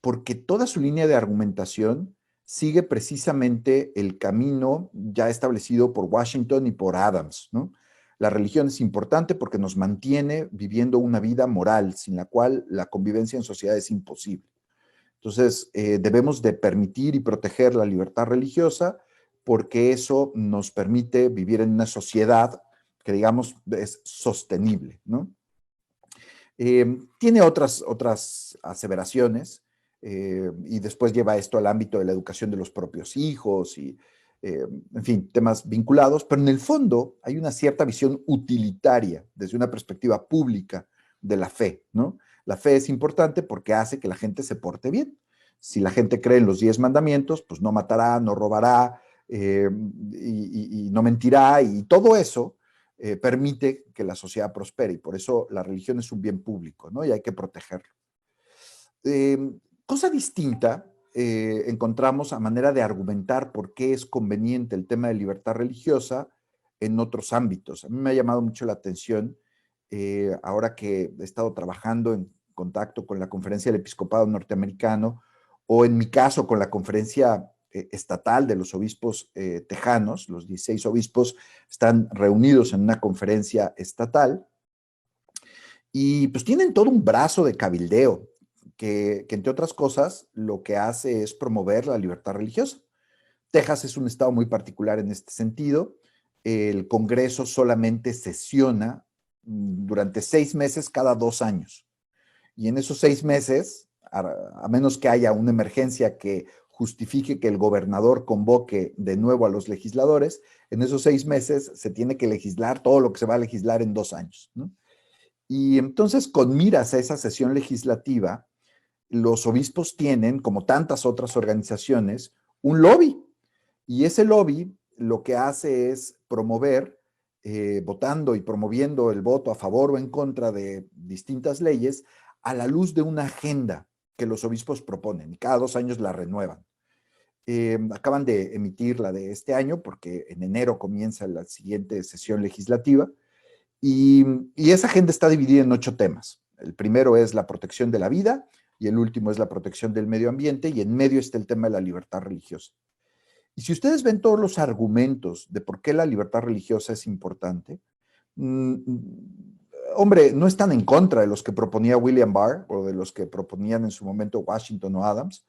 S3: porque toda su línea de argumentación sigue precisamente el camino ya establecido por Washington y por Adams, ¿no? La religión es importante porque nos mantiene viviendo una vida moral, sin la cual la convivencia en sociedad es imposible. Entonces, debemos de permitir y proteger la libertad religiosa porque eso nos permite vivir en una sociedad que, digamos, es sostenible, ¿no? Tiene otras aseveraciones y después lleva esto al ámbito de la educación de los propios hijos y, en fin, temas vinculados, pero en el fondo hay una cierta visión utilitaria desde una perspectiva pública de la fe, ¿no? La fe es importante porque hace que la gente se porte bien. Si la gente cree en los 10 mandamientos, pues no matará, no robará y no mentirá, y todo eso permite que la sociedad prospere, y por eso la religión es un bien público, ¿no? Y hay que protegerlo. Cosa distinta encontramos a manera de argumentar por qué es conveniente el tema de libertad religiosa en otros ámbitos. A mí me ha llamado mucho la atención, ahora que he estado trabajando en contacto con la Conferencia del Episcopado Norteamericano, o en mi caso con la Conferencia Estatal de los Obispos Tejanos. Los 16 obispos están reunidos en una conferencia estatal y pues tienen todo un brazo de cabildeo que entre otras cosas lo que hace es promover la libertad religiosa. Texas es un estado muy particular en este sentido. El Congreso solamente sesiona durante 6 meses cada 2 años. Y en esos 6 meses, a menos que haya una emergencia que justifique que el gobernador convoque de nuevo a los legisladores, en esos 6 meses se tiene que legislar todo lo que se va a legislar en 2 años, ¿no? Y entonces, con miras a esa sesión legislativa, los obispos tienen, como tantas otras organizaciones, un lobby. Y ese lobby lo que hace es promover, votando y promoviendo el voto a favor o en contra de distintas leyes, a la luz de una agenda que los obispos proponen, y cada 2 años la renuevan. Acaban de emitir la de este año, porque en enero comienza la siguiente sesión legislativa, y esa agenda está dividida en 8 temas. El primero es la protección de la vida, y el último es la protección del medio ambiente, y en medio está el tema de la libertad religiosa. Y si ustedes ven todos los argumentos de por qué la libertad religiosa es importante, hombre, no están en contra de los que proponía William Barr o de los que proponían en su momento Washington o Adams,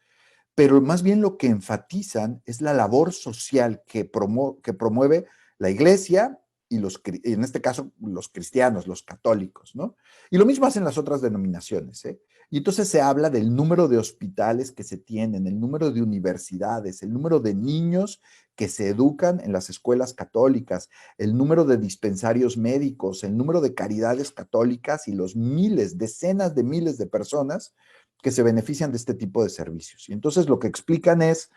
S3: pero más bien lo que enfatizan es la labor social que promueve la iglesia y en este caso los cristianos, los católicos, ¿no? Y lo mismo hacen las otras denominaciones, ¿eh? Y entonces se habla del número de hospitales que se tienen, el número de universidades, el número de niños que se educan en las escuelas católicas, el número de dispensarios médicos, el número de caridades católicas y los miles, decenas de miles de personas que se benefician de este tipo de servicios. Y entonces lo que explican es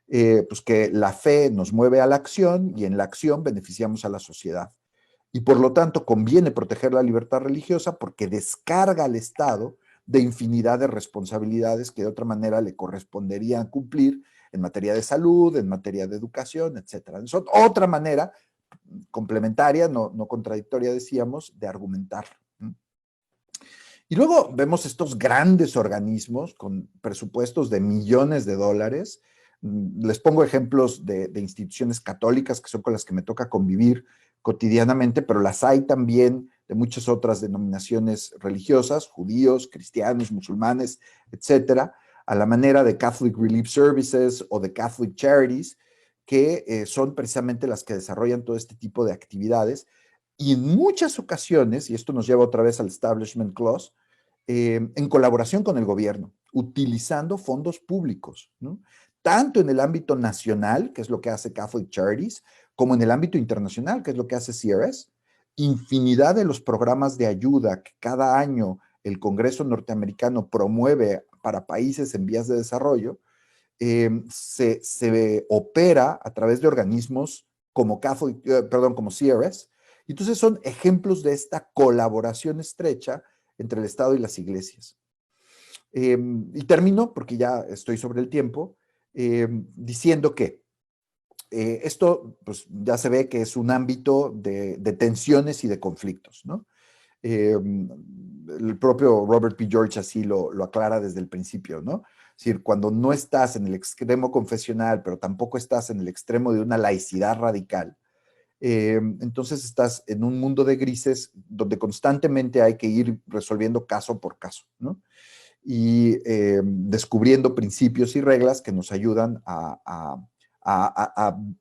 S3: pues que la fe nos mueve a la acción y en la acción beneficiamos a la sociedad. Y por lo tanto conviene proteger la libertad religiosa porque descarga al Estado de infinidad de responsabilidades que de otra manera le corresponderían cumplir en materia de salud, en materia de educación, etc. Es otra manera complementaria, no contradictoria, decíamos, de argumentar. Y luego vemos estos grandes organismos con presupuestos de millones de dólares. Les pongo ejemplos de instituciones católicas que son con las que me toca convivir cotidianamente, pero las hay también de muchas otras denominaciones religiosas, judíos, cristianos, musulmanes, etcétera, a la manera de Catholic Relief Services o de Catholic Charities, que son precisamente las que desarrollan todo este tipo de actividades. Y en muchas ocasiones, y esto nos lleva otra vez al Establishment Clause, en colaboración con el gobierno, utilizando fondos públicos, ¿no? Tanto en el ámbito nacional, que es lo que hace Catholic Charities, como en el ámbito internacional, que es lo que hace CRS. infinidad de los programas de ayuda que cada año el Congreso norteamericano promueve para países en vías de desarrollo, se opera a través de organismos como como CRS. Entonces son ejemplos de esta colaboración estrecha entre el Estado y las iglesias. Y termino, porque ya estoy sobre el tiempo, diciendo que esto pues, ya se ve que es un ámbito de tensiones y de conflictos, ¿no? El propio Robert P. George así lo aclara desde el principio, ¿no? Es decir, cuando no estás en el extremo confesional, pero tampoco estás en el extremo de una laicidad radical, entonces estás en un mundo de grises donde constantemente hay que ir resolviendo caso por caso, ¿no? Y descubriendo principios y reglas que nos ayudan a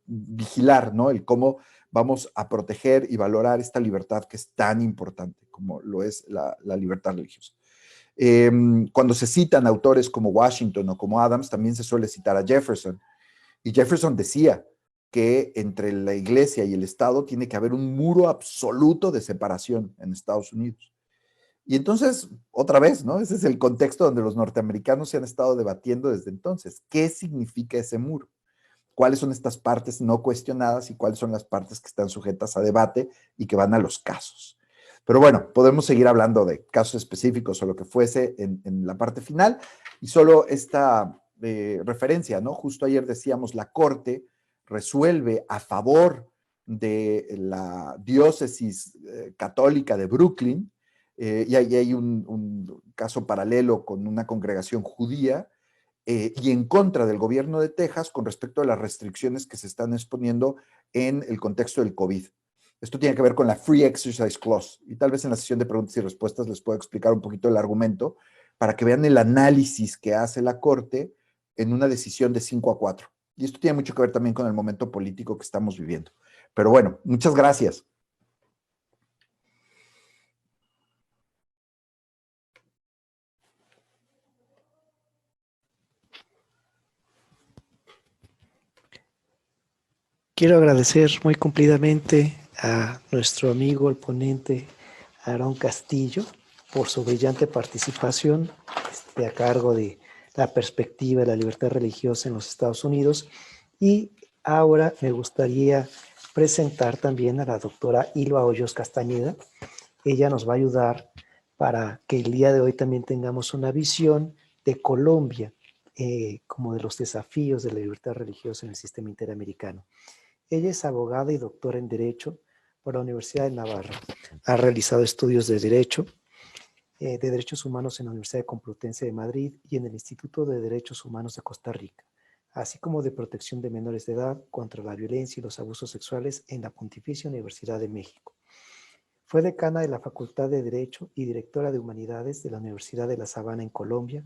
S3: vigilar, ¿no? El cómo vamos a proteger y valorar esta libertad que es tan importante como lo es la libertad religiosa. Cuando se citan autores como Washington o como Adams, también se suele citar a Jefferson. Y Jefferson decía que entre la iglesia y el Estado tiene que haber un muro absoluto de separación en Estados Unidos. Y entonces, otra vez, ¿no? Ese es el contexto donde los norteamericanos se han estado debatiendo desde entonces. ¿Qué significa ese muro? ¿Cuáles son estas partes no cuestionadas y cuáles son las partes que están sujetas a debate y que van a los casos? Pero bueno, podemos seguir hablando de casos específicos o lo que fuese en la parte final. Y solo esta referencia, ¿no? Justo ayer decíamos, la Corte resuelve a favor de la diócesis católica de Brooklyn, y ahí hay un caso paralelo con una congregación judía, y en contra del gobierno de Texas con respecto a las restricciones que se están exponiendo en el contexto del COVID. Esto tiene que ver con la Free Exercise Clause, y tal vez en la sesión de preguntas y respuestas les puedo explicar un poquito el argumento para que vean el análisis que hace la Corte en una decisión de 5-4. Y esto tiene mucho que ver también con el momento político que estamos viviendo. Pero bueno, muchas gracias.
S1: Quiero agradecer muy cumplidamente a nuestro amigo, el ponente Aarón Castillo, por su brillante participación a cargo de la perspectiva de la libertad religiosa en los Estados Unidos. Y ahora me gustaría presentar también a la doctora Ilva Hoyos Castañeda. Ella nos va a ayudar para que el día de hoy también tengamos una visión de Colombia, como de los desafíos de la libertad religiosa en el sistema interamericano. Ella es abogada y doctora en Derecho por la Universidad de Navarra. Ha realizado estudios de Derechos Humanos en la Universidad Complutense de Madrid y en el Instituto de Derechos Humanos de Costa Rica, así como de protección de menores de edad contra la violencia y los abusos sexuales en la Pontificia Universidad de México. Fue decana de la Facultad de Derecho y directora de Humanidades de la Universidad de La Sabana en Colombia.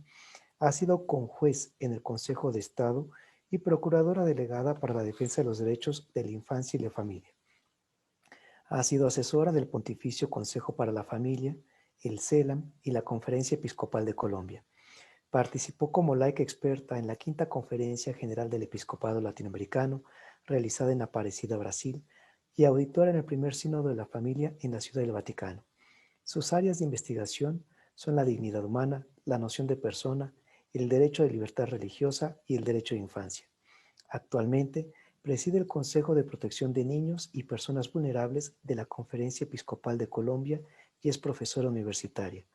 S1: Ha sido conjuez en el Consejo de Estado y procuradora delegada para la defensa de los derechos de la infancia y la familia. Ha sido asesora del Pontificio Consejo para la Familia, el CELAM y la Conferencia Episcopal de Colombia. Participó como laica experta en la Quinta Conferencia General del Episcopado Latinoamericano, realizada en Aparecida, Brasil, y auditora en el primer Sínodo de la Familia en la Ciudad del Vaticano. Sus áreas de investigación son la dignidad humana, la noción de persona, el derecho de libertad religiosa y el derecho de infancia. Actualmente preside el Consejo de Protección de Niños y Personas Vulnerables de la Conferencia Episcopal de Colombia y es profesora universitaria.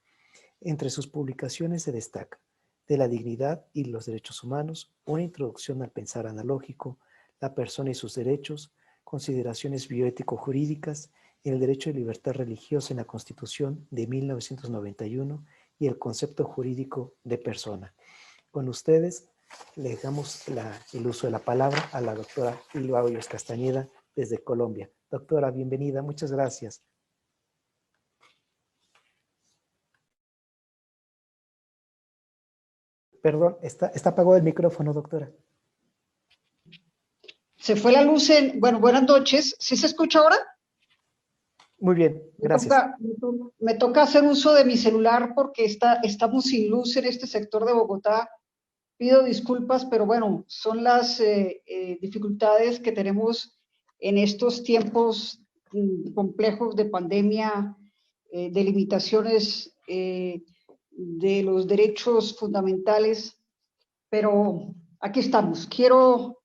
S1: Entre sus publicaciones se destaca De la dignidad y los derechos humanos, una introducción al pensar analógico, la persona y sus derechos, consideraciones bioético-jurídicas, el derecho de libertad religiosa en la Constitución de 1991 y el concepto jurídico de persona. Con ustedes le dejamos el uso de la palabra a la doctora Ilva Hoyos Castañeda desde Colombia. Doctora, bienvenida, muchas gracias. Perdón, está apagado el micrófono, doctora.
S4: Se fue la luz bueno, buenas noches. ¿Sí se escucha ahora?
S1: Muy bien, gracias.
S4: Me toca hacer uso de mi celular porque estamos sin luz en este sector de Bogotá. Pido disculpas, pero bueno, son las dificultades que tenemos en estos tiempos complejos de pandemia, de limitaciones de los derechos fundamentales, pero aquí estamos. Quiero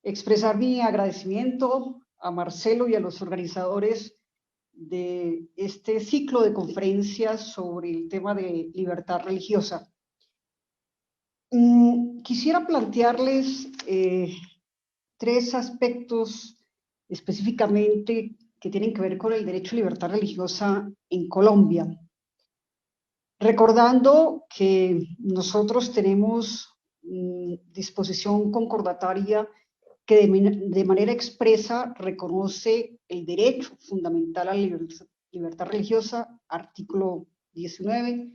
S4: expresar mi agradecimiento a Marcelo y a los organizadores de este ciclo de conferencias sobre el tema de libertad religiosa. Quisiera plantearles tres aspectos específicamente que tienen que ver con el derecho a libertad religiosa en Colombia. Recordando que nosotros tenemos disposición concordataria que de manera expresa reconoce el derecho fundamental a la libertad religiosa, artículo 19.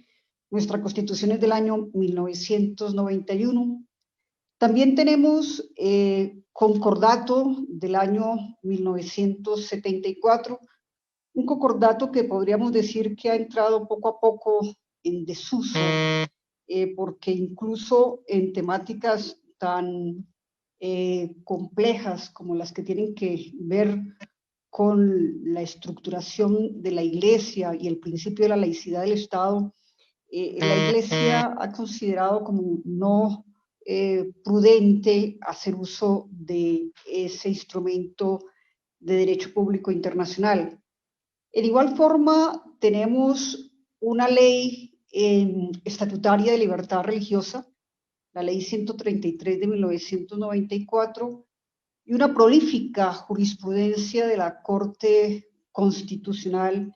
S4: Nuestra Constitución es del año 1991. También tenemos concordato del año 1974, un concordato que podríamos decir que ha entrado poco a poco en desuso, porque incluso en temáticas tan complejas como las que tienen que ver con la estructuración de la Iglesia y el principio de la laicidad del Estado, la Iglesia ha considerado como no prudente hacer uso de ese instrumento de derecho público internacional. De igual forma, tenemos una ley estatutaria de libertad religiosa, la ley 133 de 1994, y una prolífica jurisprudencia de la Corte Constitucional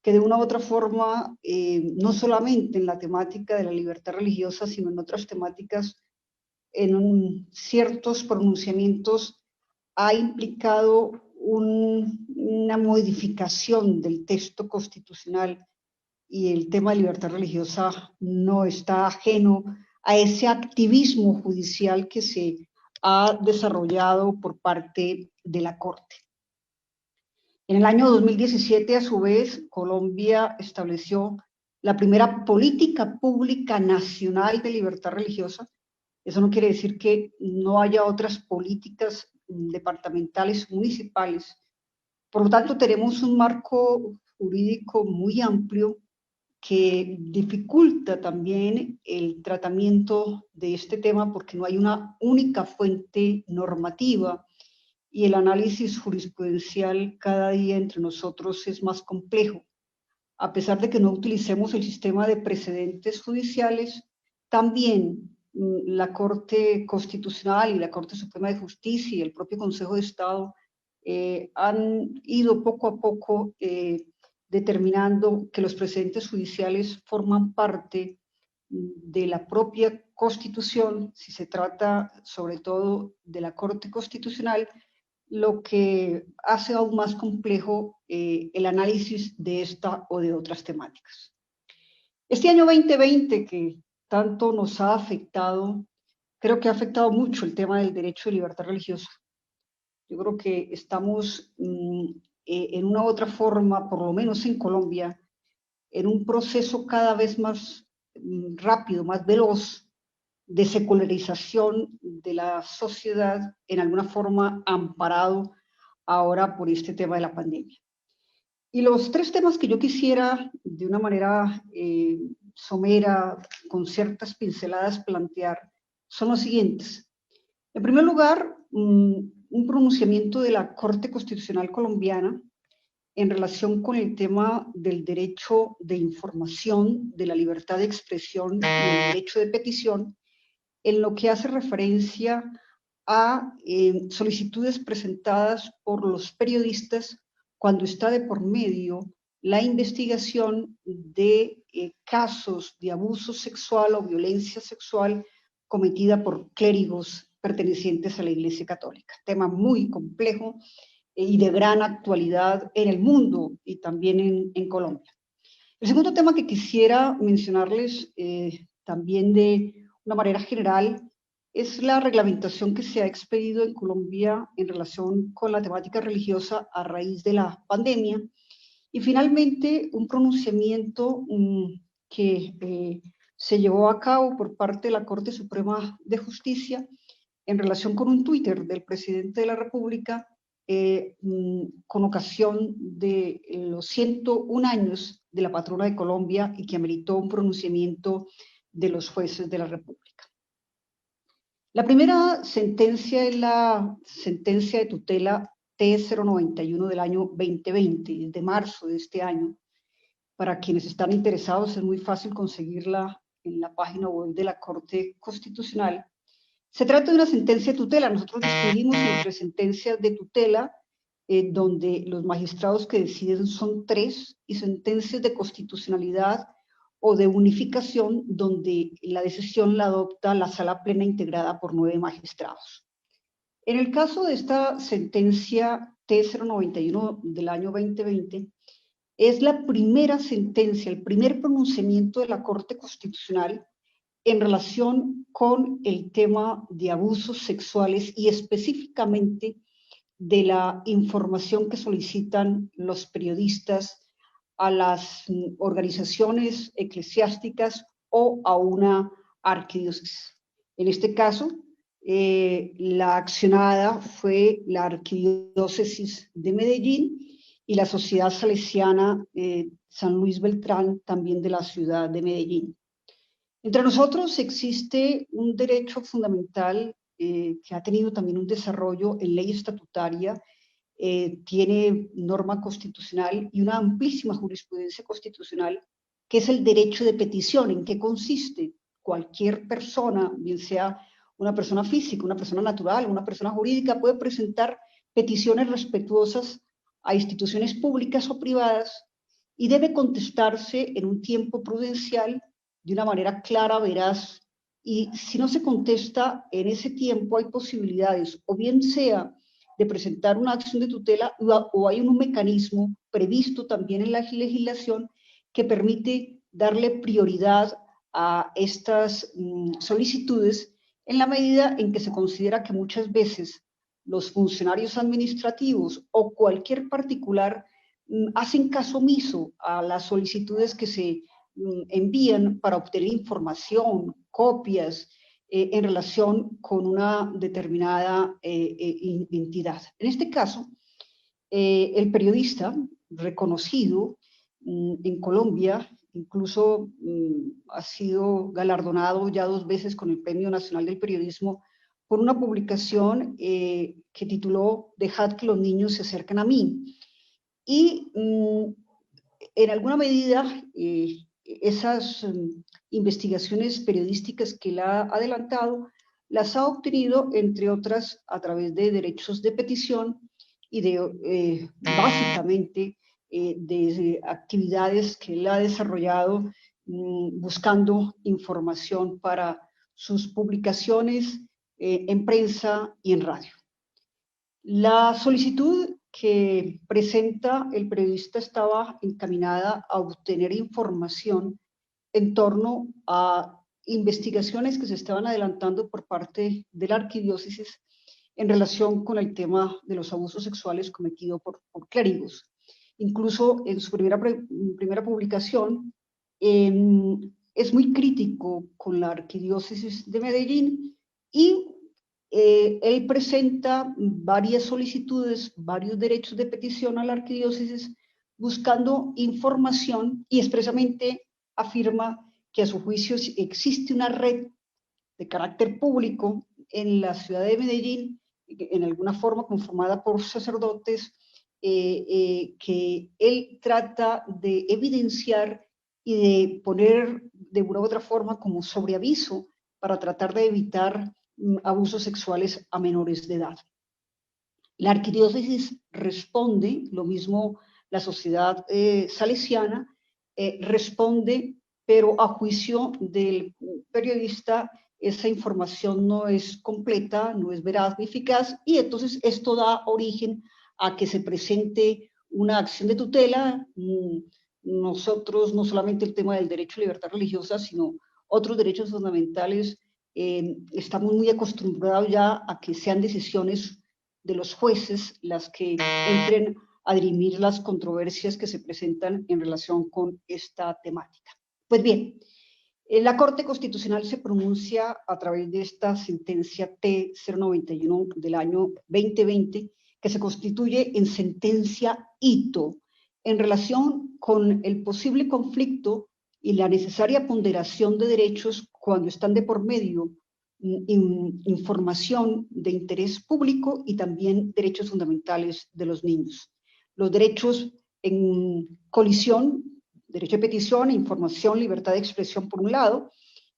S4: que de una u otra forma, no solamente en la temática de la libertad religiosa, sino en otras temáticas, en ciertos pronunciamientos, ha implicado una modificación del texto constitucional, y el tema de libertad religiosa no está ajeno a ese activismo judicial que se ha desarrollado por parte de la Corte. En el año 2017, a su vez, Colombia estableció la primera política pública nacional de libertad religiosa. Eso no quiere decir que no haya otras políticas departamentales, municipales. Por lo tanto, tenemos un marco jurídico muy amplio que dificulta también el tratamiento de este tema porque no hay una única fuente normativa y el análisis jurisprudencial cada día entre nosotros es más complejo. A pesar de que no utilicemos el sistema de precedentes judiciales, también la Corte Constitucional y la Corte Suprema de Justicia y el propio Consejo de Estado han ido poco a poco determinando que los precedentes judiciales forman parte de la propia Constitución, si se trata sobre todo de la Corte Constitucional, lo que hace aún más complejo el análisis de esta o de otras temáticas. Este año 2020 que tanto nos ha afectado, creo que ha afectado mucho el tema del derecho de libertad religiosa. Yo creo que estamos en una u otra forma, por lo menos en Colombia, en un proceso cada vez más rápido, más veloz, de secularización de la sociedad, en alguna forma amparado ahora por este tema de la pandemia. Y los tres temas que yo quisiera, de una manera somera, con ciertas pinceladas, plantear, son los siguientes. En primer lugar, un pronunciamiento de la Corte Constitucional colombiana en relación con el tema del derecho de información, de la libertad de expresión y el derecho de petición, en lo que hace referencia a solicitudes presentadas por los periodistas cuando está de por medio la investigación de casos de abuso sexual o violencia sexual cometida por clérigos pertenecientes a la Iglesia Católica. Tema muy complejo y de gran actualidad en el mundo y también en Colombia. El segundo tema que quisiera mencionarles también de una manera general es la reglamentación que se ha expedido en Colombia en relación con la temática religiosa a raíz de la pandemia. Y finalmente, un pronunciamiento que se llevó a cabo por parte de la Corte Suprema de Justicia en relación con un Twitter del presidente de la República con ocasión de los 101 años de la patrona de Colombia y que ameritó un pronunciamiento de los jueces de la República. La primera sentencia es la sentencia de tutela T091 del año 2020, de marzo de este año. Para quienes están interesados, es muy fácil conseguirla en la página web de la Corte Constitucional. Se trata de una sentencia de tutela. Nosotros distinguimos entre sentencias de tutela, donde los magistrados que deciden son 3, y sentencias de constitucionalidad o de unificación, donde la decisión la adopta la sala plena integrada por 9 magistrados. En el caso de esta sentencia T091 del año 2020, es la primera sentencia, el primer pronunciamiento de la Corte Constitucional en relación con el tema de abusos sexuales y específicamente de la información que solicitan los periodistas a las organizaciones eclesiásticas o a una arquidiócesis. En este caso, la accionada fue la Arquidiócesis de Medellín y la Sociedad Salesiana San Luis Beltrán, también de la ciudad de Medellín. Entre nosotros existe un derecho fundamental que ha tenido también un desarrollo en ley estatutaria, tiene norma constitucional y una amplísima jurisprudencia constitucional, que es el derecho de petición. ¿En qué consiste? Cualquier persona, bien sea una persona física, una persona natural, una persona jurídica, puede presentar peticiones respetuosas a instituciones públicas o privadas y debe contestarse en un tiempo prudencial, de una manera clara, veraz, y si no se contesta en ese tiempo hay posibilidades, o bien sea de presentar una acción de tutela o hay un mecanismo previsto también en la legislación que permite darle prioridad a estas solicitudes en la medida en que se considera que muchas veces los funcionarios administrativos o cualquier particular hacen caso omiso a las solicitudes que se envían para obtener información, copias, en relación con una determinada entidad. En este caso, el periodista reconocido en Colombia, incluso ha sido galardonado ya 2 veces con el Premio Nacional del Periodismo por una publicación que tituló "Dejad que los niños se acerquen a mí". Y en alguna medida esas investigaciones periodísticas que él ha adelantado, las ha obtenido, entre otras, a través de derechos de petición y de, básicamente, de actividades que él ha desarrollado buscando información para sus publicaciones en prensa y en radio. La solicitud que presenta el periodista estaba encaminada a obtener información en torno a investigaciones que se estaban adelantando por parte de la arquidiócesis en relación con el tema de los abusos sexuales cometidos por clérigos. Incluso en su primera publicación es muy crítico con la arquidiócesis de Medellín y él presenta varias solicitudes, varios derechos de petición a la arquidiócesis buscando información y expresamente afirma que a su juicio existe una red de carácter público en la ciudad de Medellín, en alguna forma conformada por sacerdotes, que él trata de evidenciar y de poner de una u otra forma como sobreaviso para tratar de evitar abusos sexuales a menores de edad. La arquidiócesis responde, lo mismo la sociedad salesiana, responde, pero a juicio del periodista esa información no es completa, no es veraz ni eficaz, y entonces esto da origen a que se presente una acción de tutela. Nosotros, no solamente el tema del derecho a libertad religiosa, sino otros derechos fundamentales, estamos muy acostumbrados ya a que sean decisiones de los jueces las que entren a dirimir las controversias que se presentan en relación con esta temática. Pues bien, la Corte Constitucional se pronuncia a través de esta sentencia T091 del año 2020, que se constituye en sentencia hito en relación con el posible conflicto y la necesaria ponderación de derechos cuando están de por medio información de interés público y también derechos fundamentales de los niños. Los derechos en colisión, derecho de petición, información, libertad de expresión por un lado,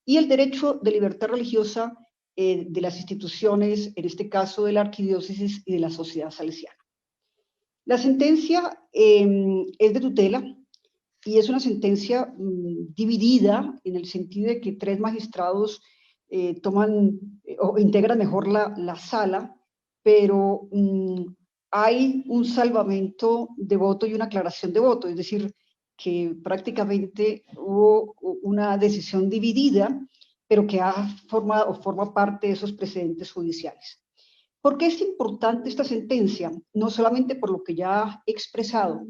S4: y el derecho de libertad religiosa de las instituciones, en este caso de la arquidiócesis y de la sociedad salesiana. La sentencia es de tutela y es una sentencia dividida en el sentido de que 3 magistrados toman o integran mejor la sala, pero hay un salvamento de voto y una aclaración de voto, es decir, que prácticamente hubo una decisión dividida, pero que forma parte de esos precedentes judiciales. ¿Por qué es importante esta sentencia? No solamente por lo que ya he expresado,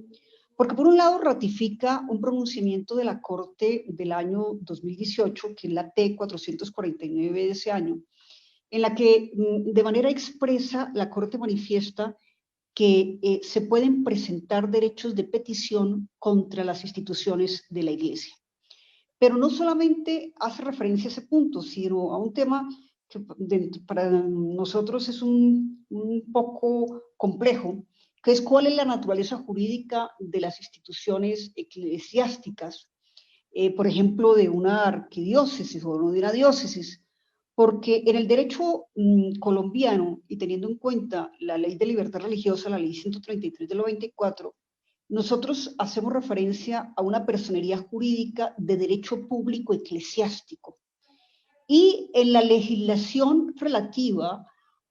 S4: porque por un lado ratifica un pronunciamiento de la Corte del año 2018, que es la T-449 de ese año, en la que de manera expresa la Corte manifiesta que se pueden presentar derechos de petición contra las instituciones de la Iglesia. Pero no solamente hace referencia a ese punto, sino a un tema que para nosotros es un poco complejo, que es cuál es la naturaleza jurídica de las instituciones eclesiásticas, por ejemplo, de una arquidiócesis o de una diócesis, porque en el derecho colombiano, y teniendo en cuenta la Ley de Libertad Religiosa, la Ley 133 del 94, nosotros hacemos referencia a una personería jurídica de derecho público eclesiástico. Y en la legislación relativa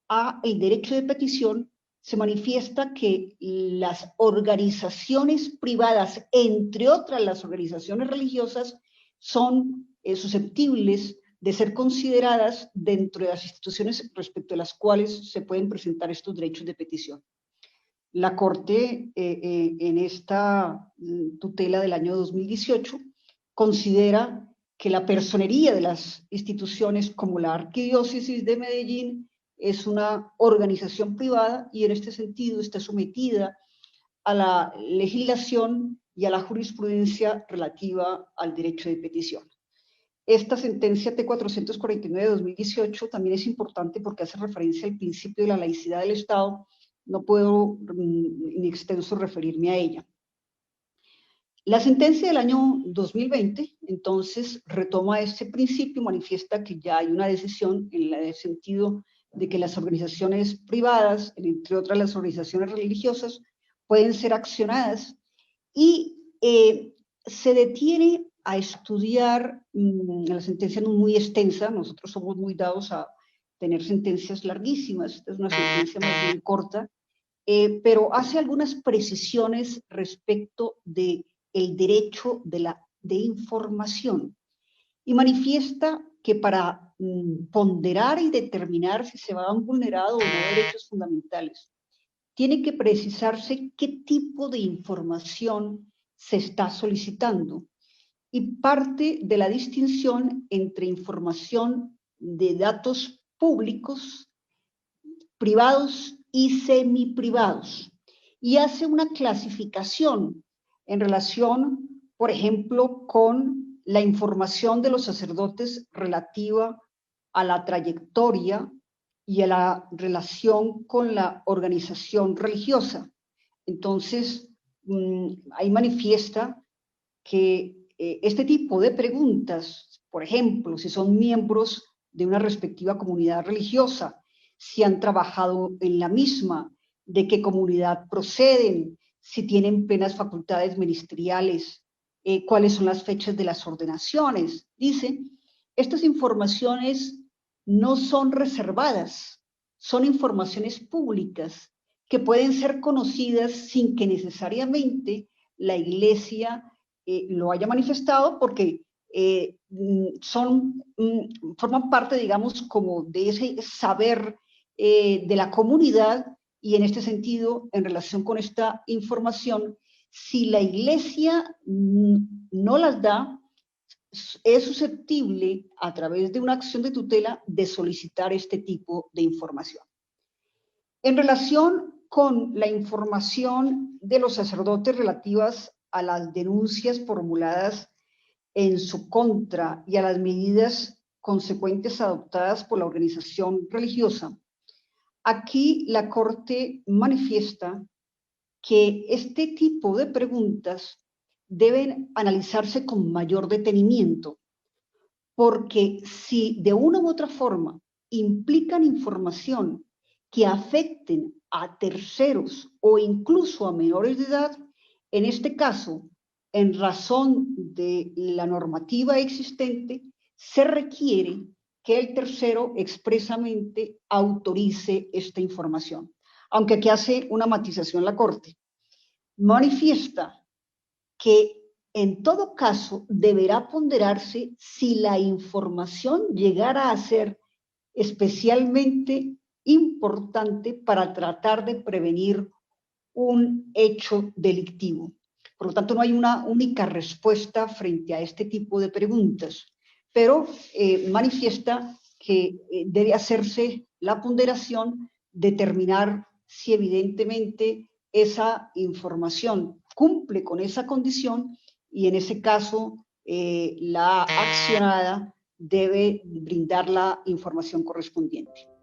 S4: al derecho de petición se manifiesta que las organizaciones privadas, entre otras las organizaciones religiosas, son susceptibles de ser consideradas dentro de las instituciones respecto a las cuales se pueden presentar estos derechos de petición. La Corte, en esta tutela del año 2018, considera que la personería de las instituciones como la Arquidiócesis de Medellín es una organización privada y en este sentido está sometida a la legislación y a la jurisprudencia relativa al derecho de petición. Esta sentencia T-449 de 2018 también es importante porque hace referencia al principio de la laicidad del Estado. No puedo en extenso referirme a ella. La sentencia del año 2020, entonces, retoma este principio, manifiesta que ya hay una decisión en el sentido de que las organizaciones privadas, entre otras las organizaciones religiosas, pueden ser accionadas y se detiene a estudiar, la sentencia no es muy extensa, nosotros somos muy dados a tener sentencias larguísimas, esta es una sentencia más bien corta, pero hace algunas precisiones respecto del derecho de información y manifiesta que para ponderar y determinar si se van vulnerados o no derechos fundamentales, tiene que precisarse qué tipo de información se está solicitando y parte de la distinción entre información de datos públicos, privados y semiprivados, y hace una clasificación en relación, por ejemplo, con la información de los sacerdotes relativa a la trayectoria y a la relación con la organización religiosa. Entonces, ahí manifiesta que este tipo de preguntas, por ejemplo, si son miembros de una respectiva comunidad religiosa, si han trabajado en la misma, de qué comunidad proceden, si tienen plenas facultades ministeriales, cuáles son las fechas de las ordenaciones. Dice, estas informaciones no son reservadas, son informaciones públicas que pueden ser conocidas sin que necesariamente la Iglesia lo haya manifestado porque forman parte, digamos, como de ese saber de la comunidad y en este sentido, en relación con esta información, si la Iglesia no las da, es susceptible, a través de una acción de tutela, de solicitar este tipo de información. En relación con la información de los sacerdotes relativas a las denuncias formuladas en su contra y a las medidas consecuentes adoptadas por la organización religiosa, aquí la Corte manifiesta que este tipo de preguntas deben analizarse con mayor detenimiento, porque si de una u otra forma implican información que afecten a terceros o incluso a menores de edad, en este caso, en razón de la normativa existente, se requiere que el tercero expresamente autorice esta información. Aunque aquí hace una matización la Corte. Manifiesta que en todo caso deberá ponderarse si la información llegara a ser especialmente importante para tratar de prevenir un hecho delictivo. Por lo tanto, no hay una única respuesta frente a este tipo de preguntas, pero manifiesta que debe hacerse la ponderación, determinar si evidentemente esa información cumple con esa condición y en ese caso la accionada debe brindar la información correspondiente.